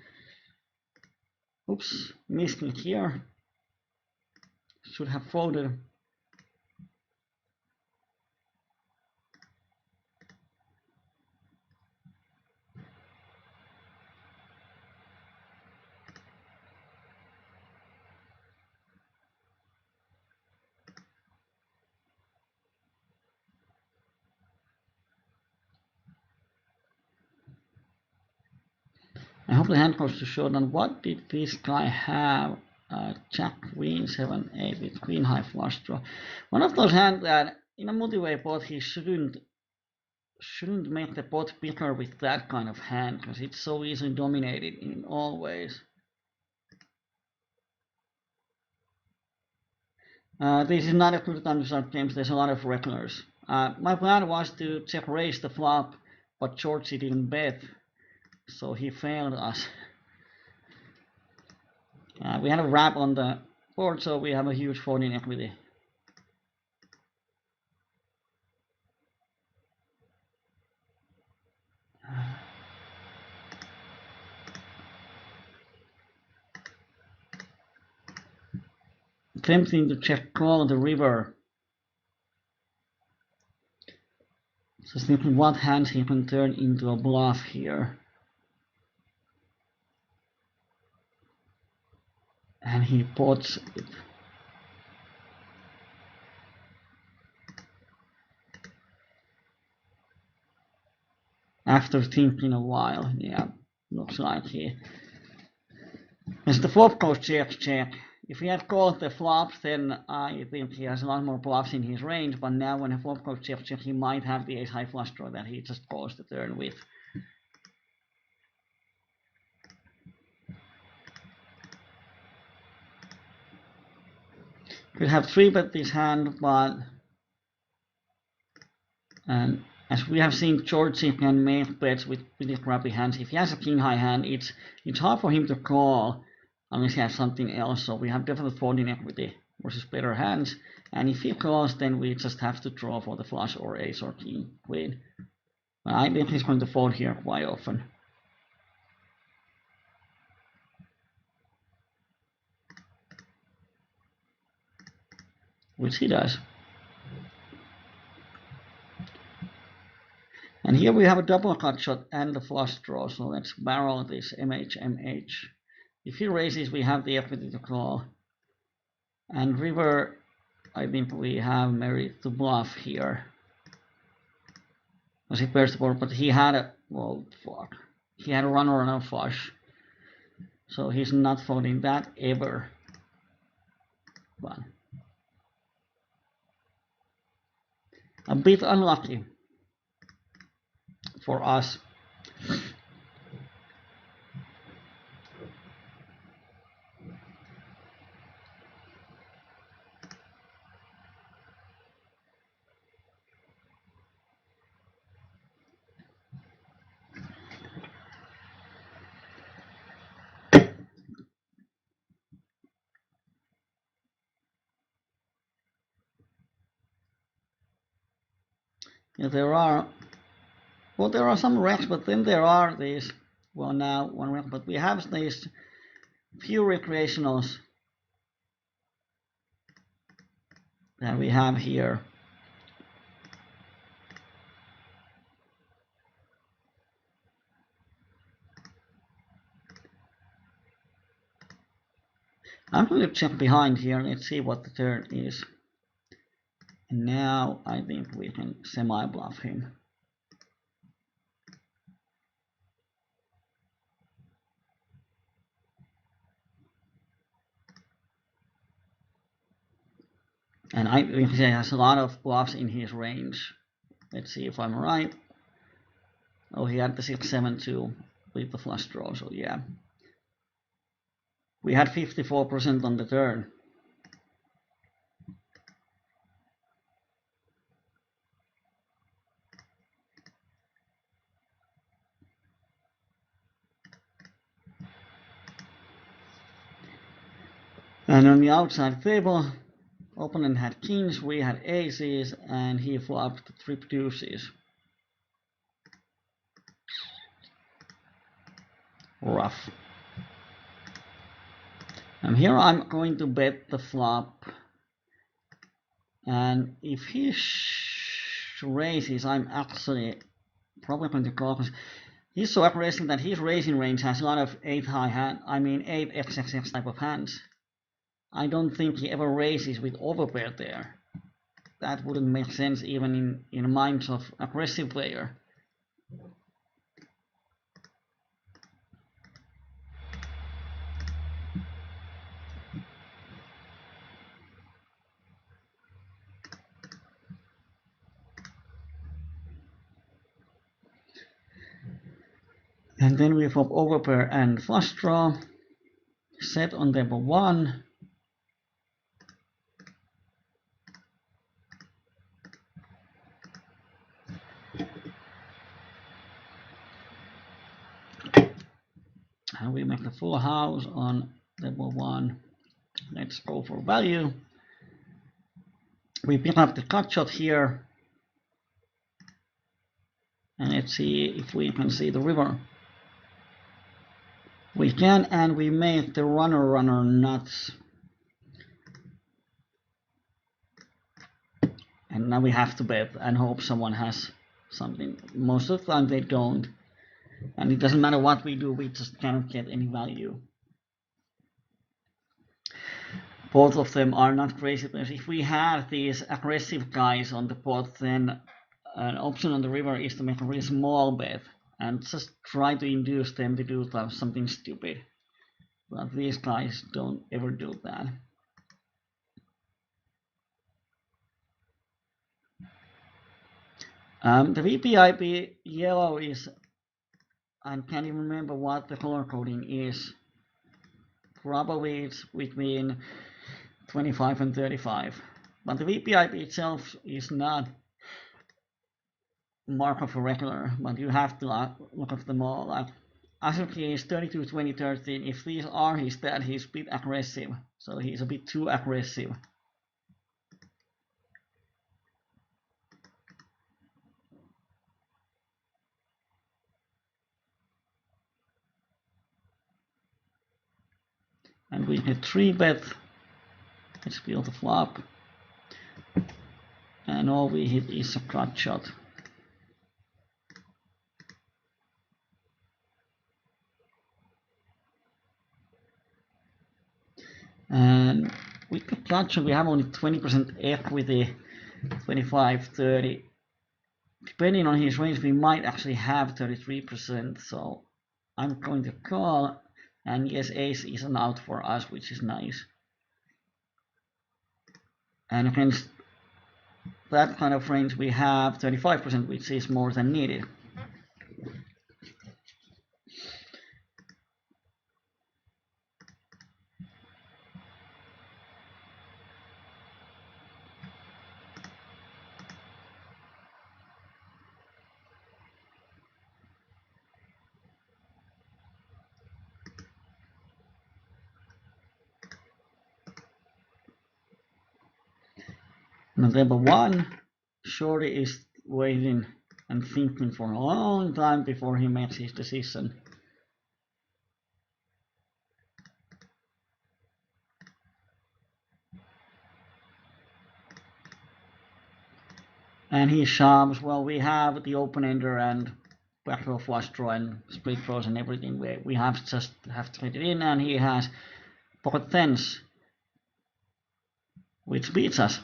Oops, missed it here. Should have folded. I hope the hand goes to showdown. What did this guy have? Jack, queen, 7, 8 with queen high flush draw. One of those hands that in a multi-way pot he shouldn't make the pot bigger with that kind of hand, because it's so easily dominated in all ways. This is not a good time to start games. There's a lot of regulars. My plan was to check raise the flop, but Georgie didn't bet, so he failed us. We had a wrap on the board, so we have a huge folding equity. Tempting to check call on the river. Just thinking what hands he can turn into a bluff here. And he pots it. After thinking a while, yeah, looks like he. As the flop goes check, check. If he had called the flop, then I think he has a lot more bluffs in his range, but now when the flop goes check, check, he might have the ace high flush draw that he just calls the turn with. Could have 3-bet this hand, but and as we have seen, Georgie can make bets with pretty crappy hands. If he has a king high hand, it's hard for him to call unless he has something else. So we have definitely folding equity versus better hands. And if he calls, then we just have to draw for the flush or ace or king, queen. But I think he's going to fold here quite often. Which he does. And here we have a double cut shot and the flush draw, so let's barrel this MH. If he raises, we have the equity to call. And river, I think we have merit to bluff here. Because he pairs the board, but he had a, well, fuck. He had a runner and a flush. So he's not folding that ever. But a bit unlucky for us. Yeah, there are some wrecks, but then there are these, well, now one wreck, but we have these few recreationals that we have here. I'm going to check behind here. Let's see what the turn is. And now I think we can semi-bluff him. And I think he has a lot of bluffs in his range. Let's see if I'm right. Oh, he had the 6-7-2 with the flush draw, so yeah. We had 54% on the turn. And on the outside table, opponent had kings, we had aces, and he flopped trip deuces. Rough. And here I'm going to bet the flop. And if he raises, I'm actually probably going to call. He's so aggressive that his raising range has a lot of 8 high hand. I mean 8 XXX type of hands. I don't think he ever raises with overpair there. That wouldn't make sense even in the minds of aggressive player. And then we flop overpair and flush draw. Set on table 1. And we make a full house on table 1. Let's go for value. We pick up the cut shot here. And let's see if we can see the river. We can, and we make the runner nuts. And now we have to bet and hope someone has something. Most of the time they don't. And it doesn't matter what we do, we just cannot get any value. Both of them are not crazy players. If we have these aggressive guys on the pot, then an option on the river is to make a really small bet and just try to induce them to do something stupid. But these guys don't ever do that. The VPIP yellow is, I can't even remember what the color coding is. Probably it's between 25 and 35. But the VPIP itself is not markup for regular, but you have to look at them all. Like Asuki is 32, 20, 13. If these are his stat, he's a bit aggressive. So he's a bit too aggressive. And we hit 3-bet. Let's build the flop. And all we hit is a cut shot. And with the cut shot, we have only 20% equity, 25, 30. Depending on his range, we might actually have 33%. So I'm going to call. And yes, ace is an out for us, which is nice. And against that kind of range we have 35%, which is more than needed. Now table 1, Shorty is waiting and thinking for a long time before he makes his decision. And he shoves. Well, we have the open-ender and backdoor flush draw and split draws and everything. We have to trade it in, and he has pocket tens, which beats us.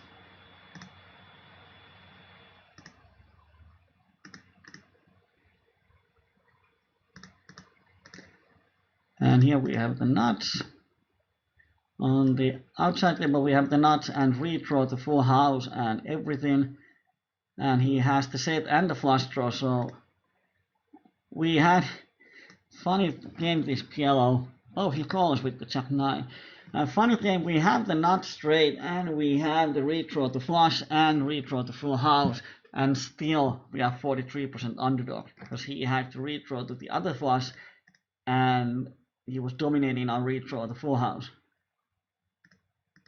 And here we have the nuts. On the outside table we have the nuts and redraw the full house and everything. And he has the set and the flush draw, so we had funny game this PLO. Oh, he calls with the jack 9. Funny game, we have the nut straight and we have the redraw to flush and redraw to full house, and still we are 43% underdog because he had to redraw to the other flush and he was dominating on redraw the full house.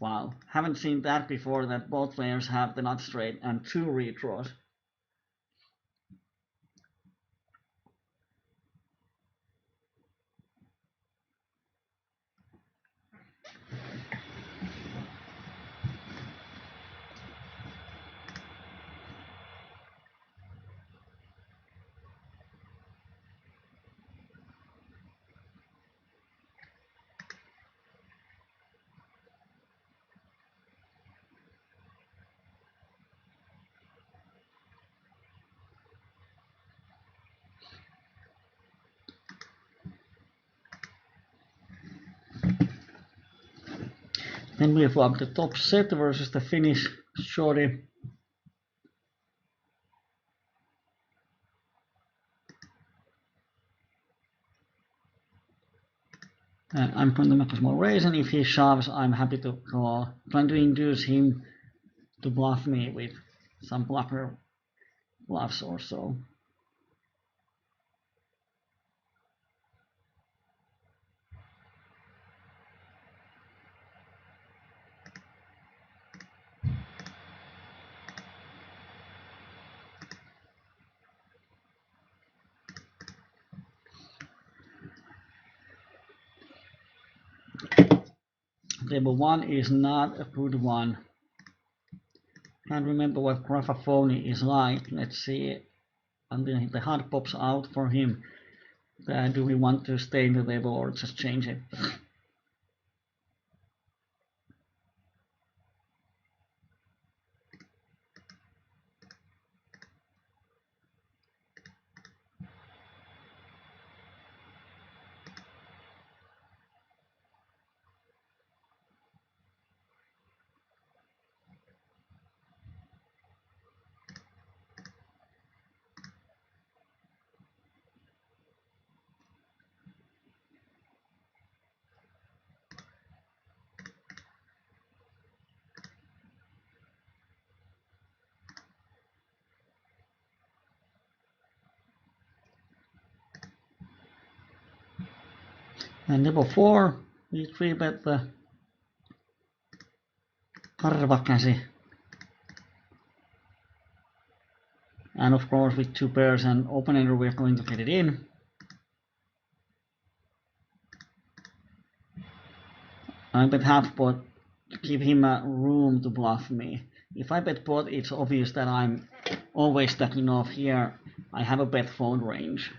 Wow, haven't seen that before, that both players have the nut straight and 2 redraws. Then we have the top set versus the Finnish Shorty. And I'm going to make a small raise, and if he shoves, I'm happy to call. Trying to induce him to bluff me with some blocker bluffs or so. Table 1 is not a good one. Can't remember what Graphophony is like. Let's see until the heart pops out for him. Do we want to stay in the table or just change it? And table 4, we 3-bet the karvakäsi. And of course with 2 pairs and open-ender we're going to get it in. I bet half pot to give him a room to bluff me. If I bet pot, it's obvious that I'm always stacking off here. I have a bet fold range,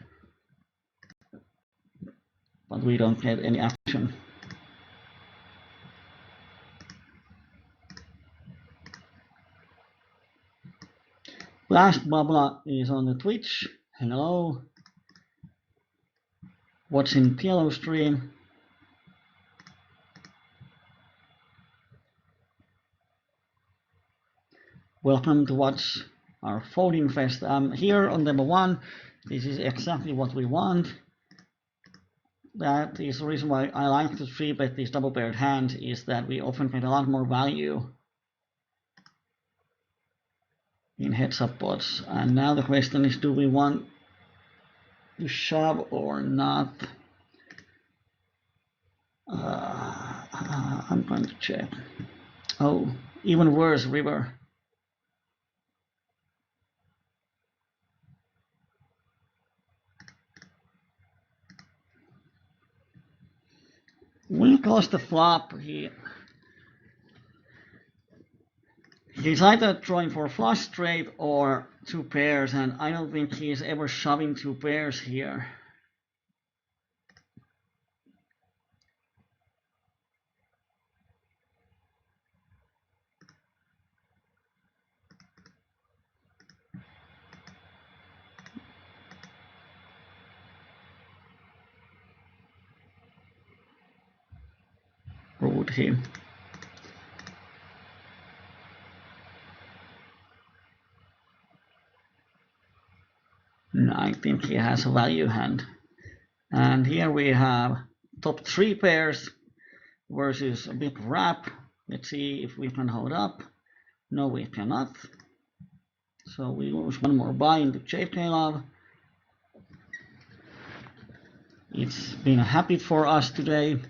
but we don't get any action. Last Babla is on the Twitch. Hello. Watching PLO stream. Welcome to watch our folding fest. Here on level 1, this is exactly what we want. That is the reason why I like to 3-bet these double paired hands, is that we often get a lot more value in heads-up pots. And now the question is, do we want to shove or not? I'm going to check. Oh, even worse, river. When he calls the flop, he's either drawing for a flush straight or 2 pairs, and I don't think he's ever shoving 2 pairs here. Or would he? No, I think he has a value hand. And here we have top 3 pairs versus a big wrap. Let's see if we can hold up. No, we cannot. So we lose one more buy into JK Love. It's been a habit for us today.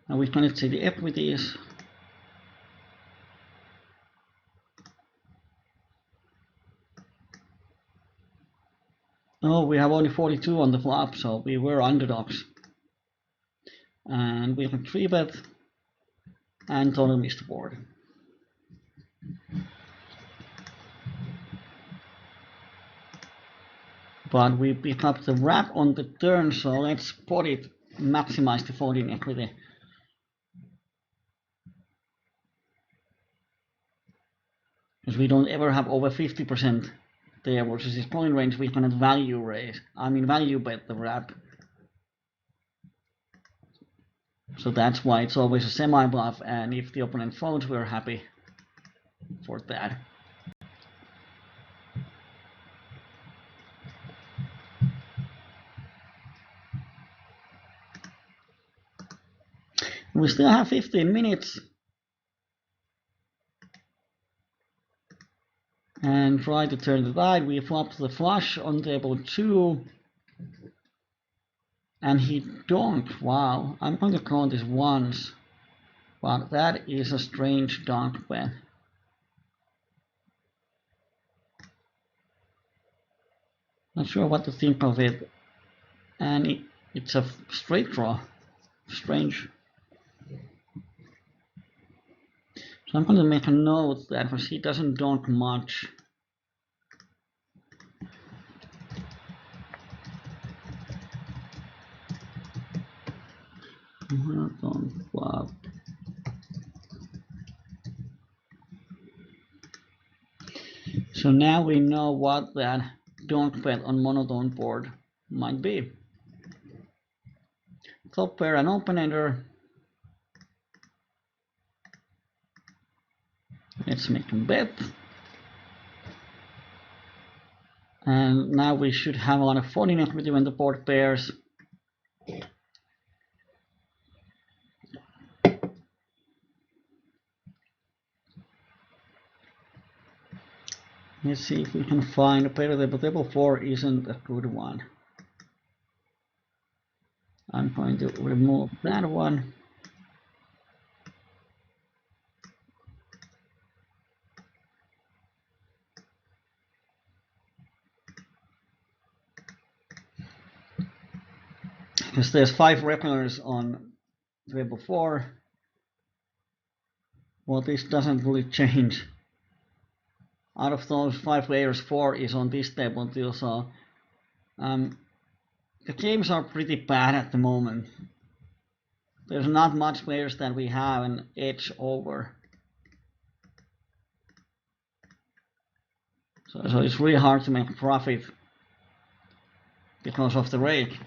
Now we cannot see the equities. Oh, we have only 42 on the flop, so we were underdogs. And we can 3-bet and totally missed the board. But we pick up the wrap on the turn, so let's pot it, maximize the folding equity. Because we don't ever have over 50% there versus his calling range, we cannot value bet the wrap. So that's why it's always a semi-bluff, and if the opponent folds, we're happy for that. We still have 15 minutes. And try to turn the tide. We flop the flush on table 2. And he donked. Wow, I'm going to count this once. But that is a strange donk bet. Not sure what to think of it. And it's a straight draw. Strange. So I'm going to make a note that because he doesn't donk much. Monotone flop. So now we know what that donk bet on monotone board might be. Top pair and open-ender. Let's make a bet. And now we should have a lot of folding equity when the board pairs. Let's see if we can find a pair table. Table 4 isn't a good one. I'm going to remove that one. Because there's 5 regulars on table 4. Well, this doesn't really change. Out of those 5 players, 4 is on this table too, so the games are pretty bad at the moment. there's not much players that we have an edge over. So it's really hard to make a profit because of the rake.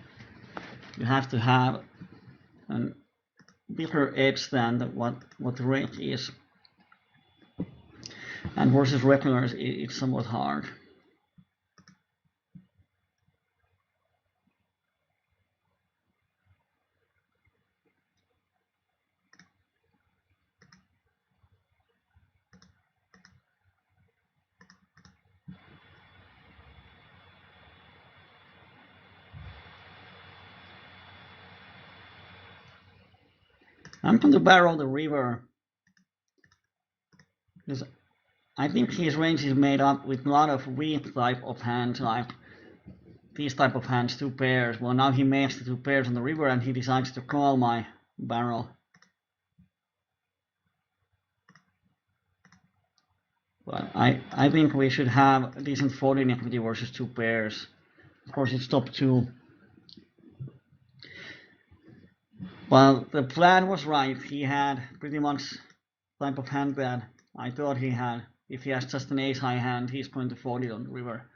You have to have a bigger edge than what the rake is. And versus regulars, it's somewhat hard. I'm going to barrel the river because I think his range is made up with a lot of weak type of hands, like these type of hands, 2 pairs. Well, now he makes the 2 pairs on the river and he decides to call my barrel. But I think we should have a decent folding equity versus 2 pairs. Of course, it's top 2. Well, the plan was right. He had pretty much type of hand that I thought he had. If he has just an ace high hand, he's going to fold it on the river.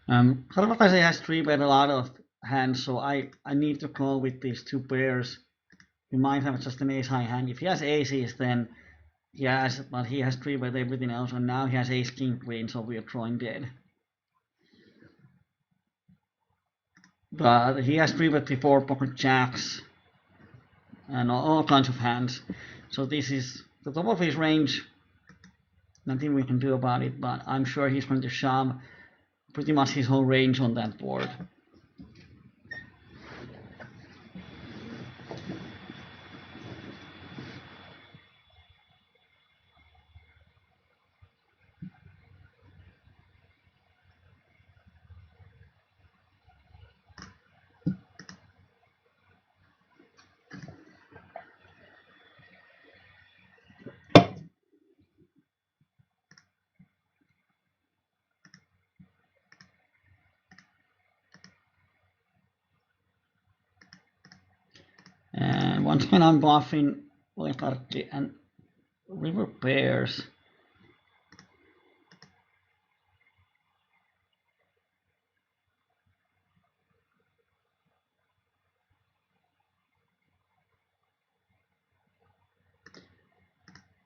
Karvatase has 3-bet a lot of hands, so I need to call with these 2 pairs. He might have just an ace high hand. If he has aces, then he has, but he has 3-bet everything else, and now he has ace king queen, so we are drawing dead. But he has 3-bet before pocket jacks and all kinds of hands. So this is the top of his range. Nothing we can do about it, but I'm sure he's going to shove pretty much his whole range on that board. And once again I'm bluffing Lekartti and river pairs.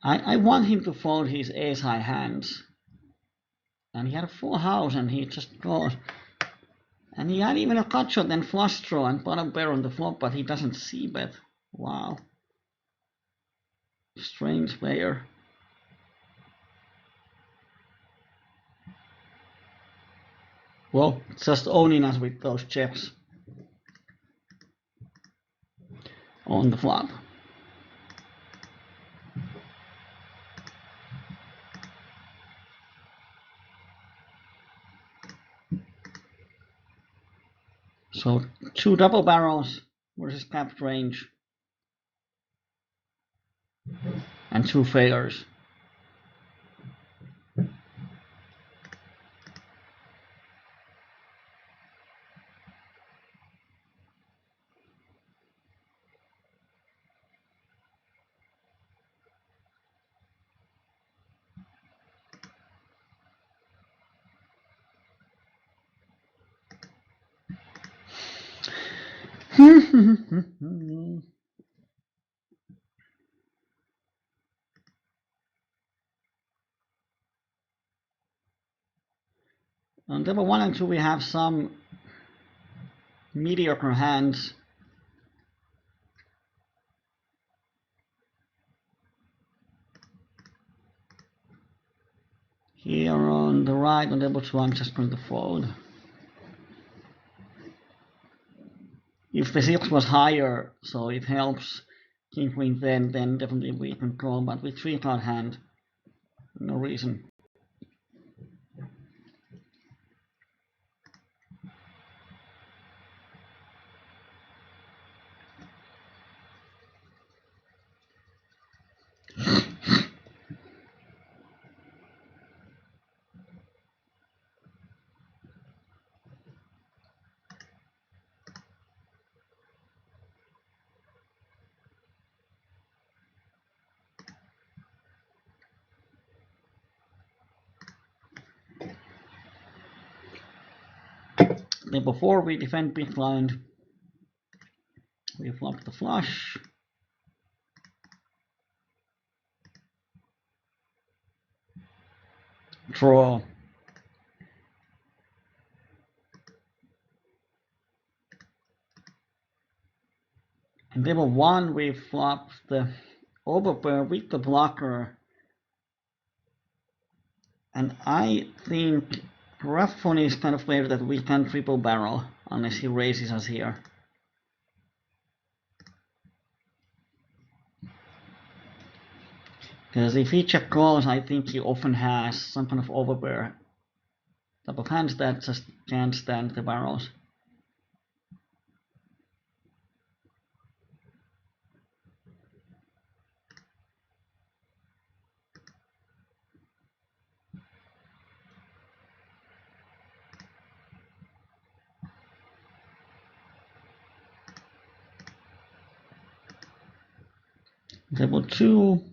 I want him to fold his ace high hands. And he had a full house and he just called. And he had even a cut shot and flush draw and bottom pair on the flop, but he doesn't see bet. Wow. Strange player. Well, just owning us with those checks on the flop. So 2 double barrels versus capped range and 2 failures. On table 1 and 2 we have some mediocre hands. Here on the right on table 2, I'm just going to fold. If the 6 was higher, so it helps king queen then definitely we can call, but with 3-card hand, no reason. Then before we defend big blind, we flop the flush. Draw. And table 1, we flop the overpair with the blocker. And I think rough one is kind of player that we can triple barrel unless he raises us here. Because if he check calls, I think he often has some kind of overpair type of hands that just can't stand the barrels. Table 2.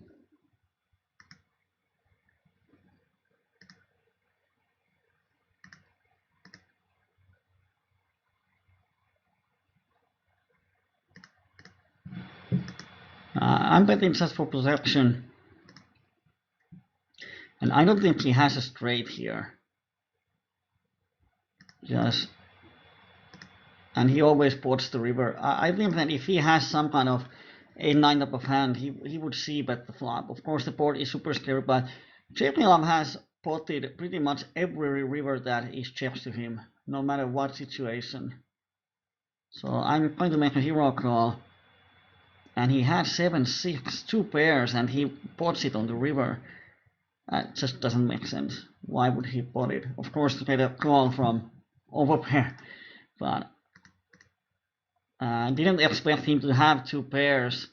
I'm betting just for protection. And I don't think he has a straight here. Yes. And he always pots the river. I think that if he has some kind of 8-9 type of hand, he would see bet the flop. Of course, the board is super scary, but JPLM has potted pretty much every river that is checks to him, no matter what situation. So I'm going to make a hero call. And he had 7-6, 2 pairs, and he pots it on the river. That just doesn't make sense. Why would he pot it? Of course, to get a call from overpair, but I didn't expect him to have 2 pairs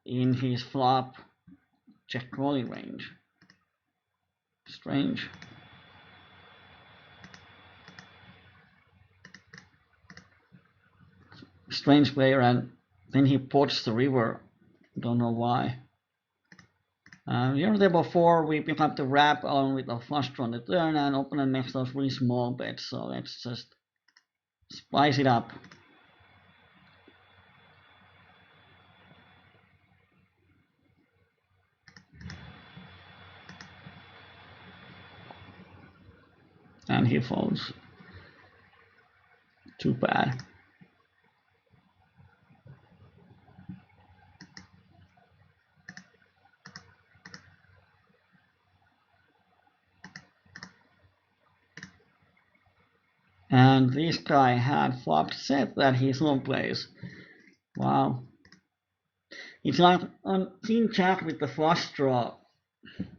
in his flop check calling range. Strange. Strange player, and then he pots the river. Don't know why. Here on table 4, we pick up the wrap along with a flush draw on the turn, and opponent makes those really small bets. So let's just spice it up. And he folds. Too bad. And this guy had flopped set that he slow plays. Wow. It's like on King Jack with the flush draw.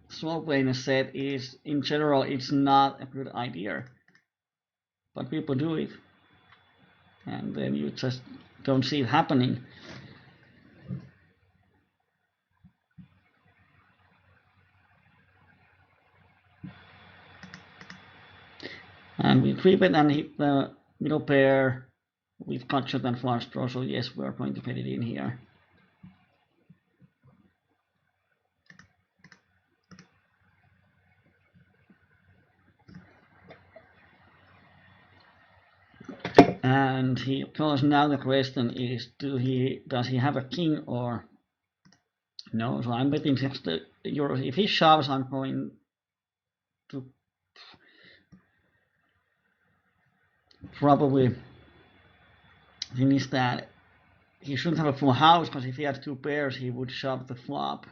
Slow playing a set is, in general, it's not a good idea. But people do it. And then you just don't see it happening. And we 3-bet and hit the middle pair with cut shot and flush draw, so yes, we are going to get it in here. And he calls. Now the question is, does he have a king or no? So I'm betting 60 euros. If he shoves, I'm going to probably The thing is that he shouldn't have a full house, because if he had two pairs, he would shove the flop.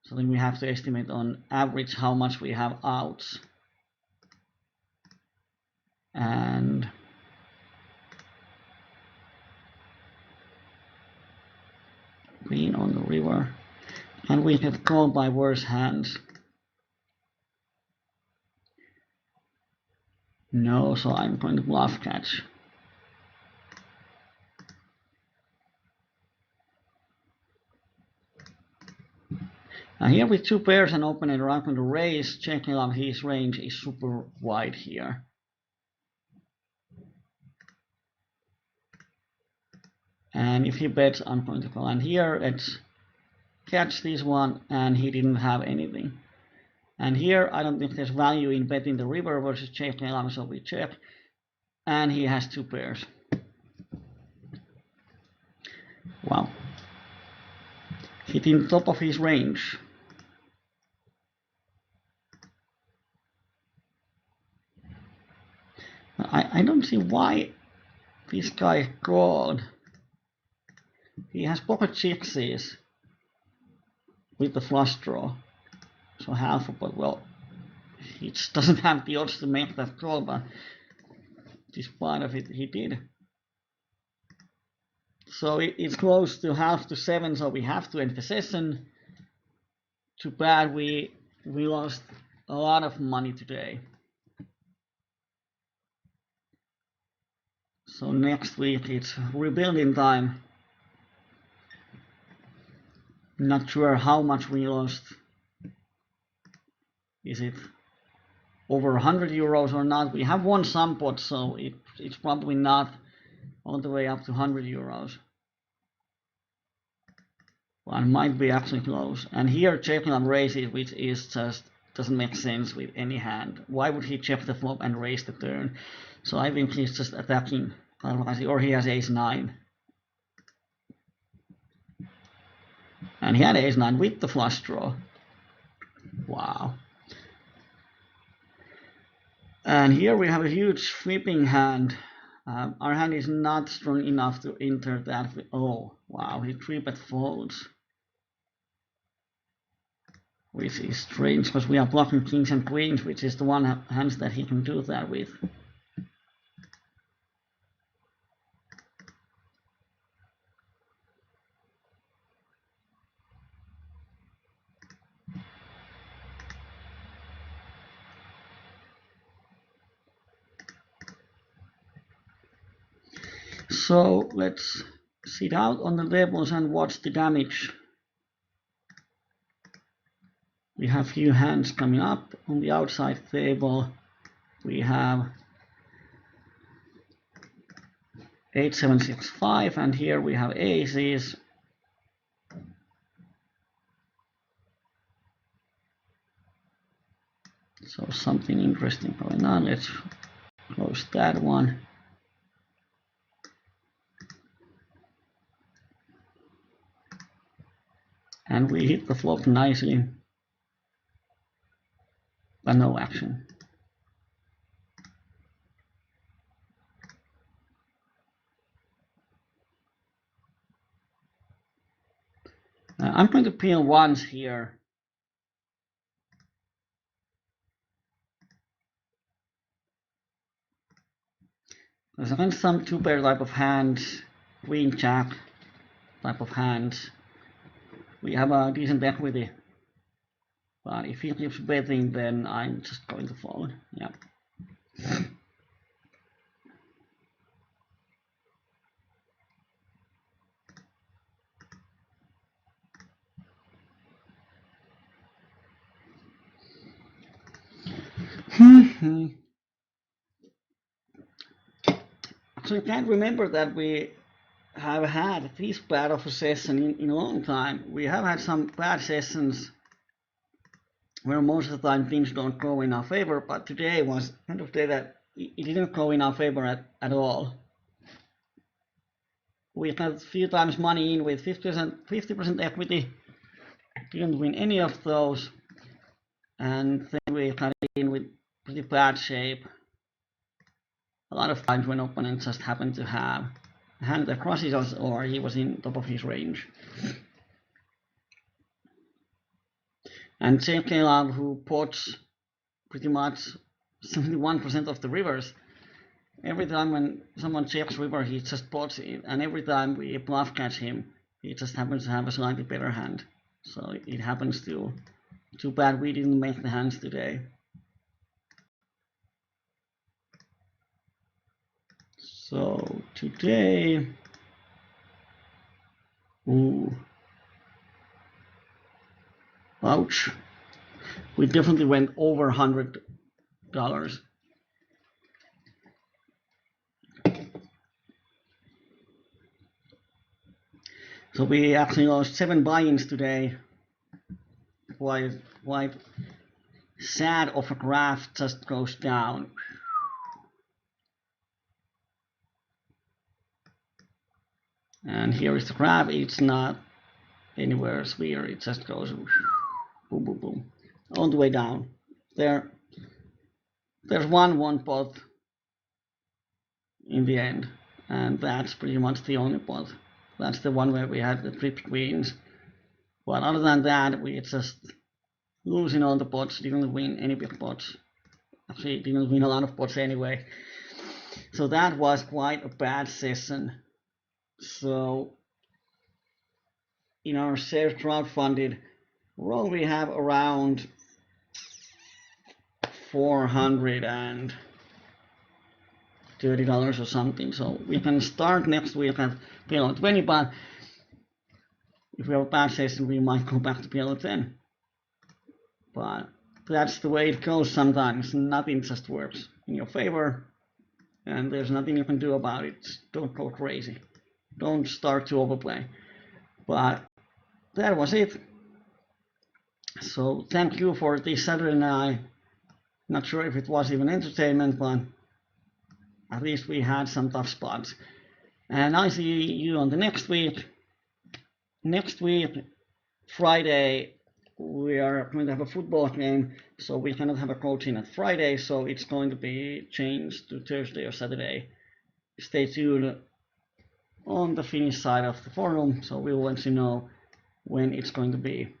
So then we have to estimate on average how much we have outs. And queen on the river. And we get called by worse hands. No, so I'm going to bluff catch. Now here with two pairs and opening I'm going to raise, checking out his range is super wide here. And if he bets, I'm going to call. And here let's catch this one, and he didn't have anything. And here I don't think there's value in betting the river versus checking out, so we check. And he has two pairs. Wow. Hitting top of his range. I don't see why this guy called. He has pocket sixes with the flush draw. So half of it, well, he just doesn't have the odds to make that call, but despite of it, he did. So it's close to half to 7, so we have to end the session. Too bad we lost a lot of money today. So next week it's rebuilding time. Not sure how much we lost. Is it over 100 euros or not? We have won some pots, so it's probably not all the way up to 100 euros. Well, it might be actually close. And here checking on raises, which is just doesn't make sense with any hand. Why would he check the flop and raise the turn? So I think he's just attacking, or he has ace-9. And he had ace-9 with the flush draw. Wow. And here we have a huge flipping hand. Our hand is not strong enough to enter that. Oh, wow, he 3-bet folds. Which is strange, because we are blocking kings and queens, which is the one hands that he can do that with. So let's sit out on the levels and watch the damage. We have few hands coming up on the outside table. We have 8, 7, 6, 5, and here we have aces. So something interesting going on. Let's close that one. And we hit the flop nicely, but no action. I'm going to peel ones here. There's against some two-pair type of hands, queen jack type of hands. We have a decent equity, but if he keeps betting, then I'm just going to fold. Yeah. So I can't remember that we have had this bad of a session in a long time. We have had some bad sessions where most of the time things don't go in our favor, but today was kind of the day that it didn't go in our favor at all. We had a few times money in with 50% equity, didn't win any of those, and then we got in with pretty bad shape. a lot of times when opponents just happen to have a hand that crosses us or he was in top of his range. And JK Love, who pots pretty much 71% of the rivers, every time when someone checks river, he just pots it, and every time we bluff catch him, he just happens to have a slightly better hand. So it happens to. Too bad we didn't make the hands today. So today, ooh, ouch. We definitely went over $100. So we actually lost 7 buy-ins today. Quite sad of a graph just goes down. And here is the graph. It's not anywhere weird. It just goes boom, boom, boom, all the way down. There's one pot in the end, and that's pretty much the only pot. That's the one where we had the tripped queens. But other than that, we just losing all the pots, didn't win any big pots. Actually, didn't win a lot of pots anyway. So that was quite a bad session. So in our safe crowdfunded roll, we have around $430 or something. So we can start next week at PLO 20, but if we have a bad session, we might go back to PLO 10. But that's the way it goes sometimes. Nothing just works in your favor, and there's nothing you can do about it. Don't go crazy. Don't start to overplay. But that was it. So thank you for this Saturday night. Not sure if it was even entertainment, but at least we had some tough spots. And I see you on the next week. Next week, Friday, we are going to have a football game, so we cannot have a coaching at Friday, so it's going to be changed to Thursday or Saturday. Stay tuned on the Finnish side of the forum, so we will let you know when it's going to be.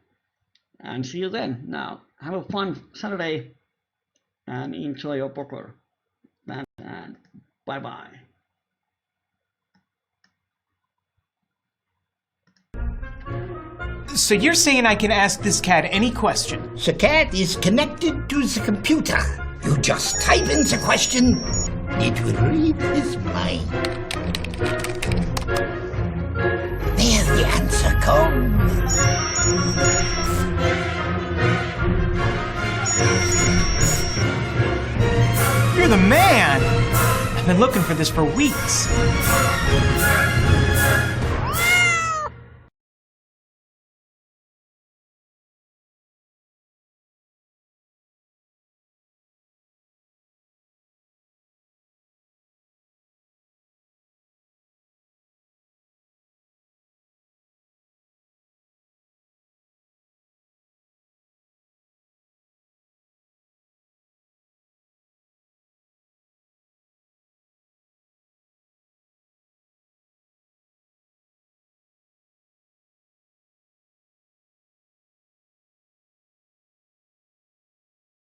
And see you then. Now, have a fun Saturday and enjoy your poker. And bye-bye. So you're saying I can ask this cat any question? The cat is connected to the computer. You just type in the question, it will read his mind. There the answer comes. You're the man! I've been looking for this for weeks.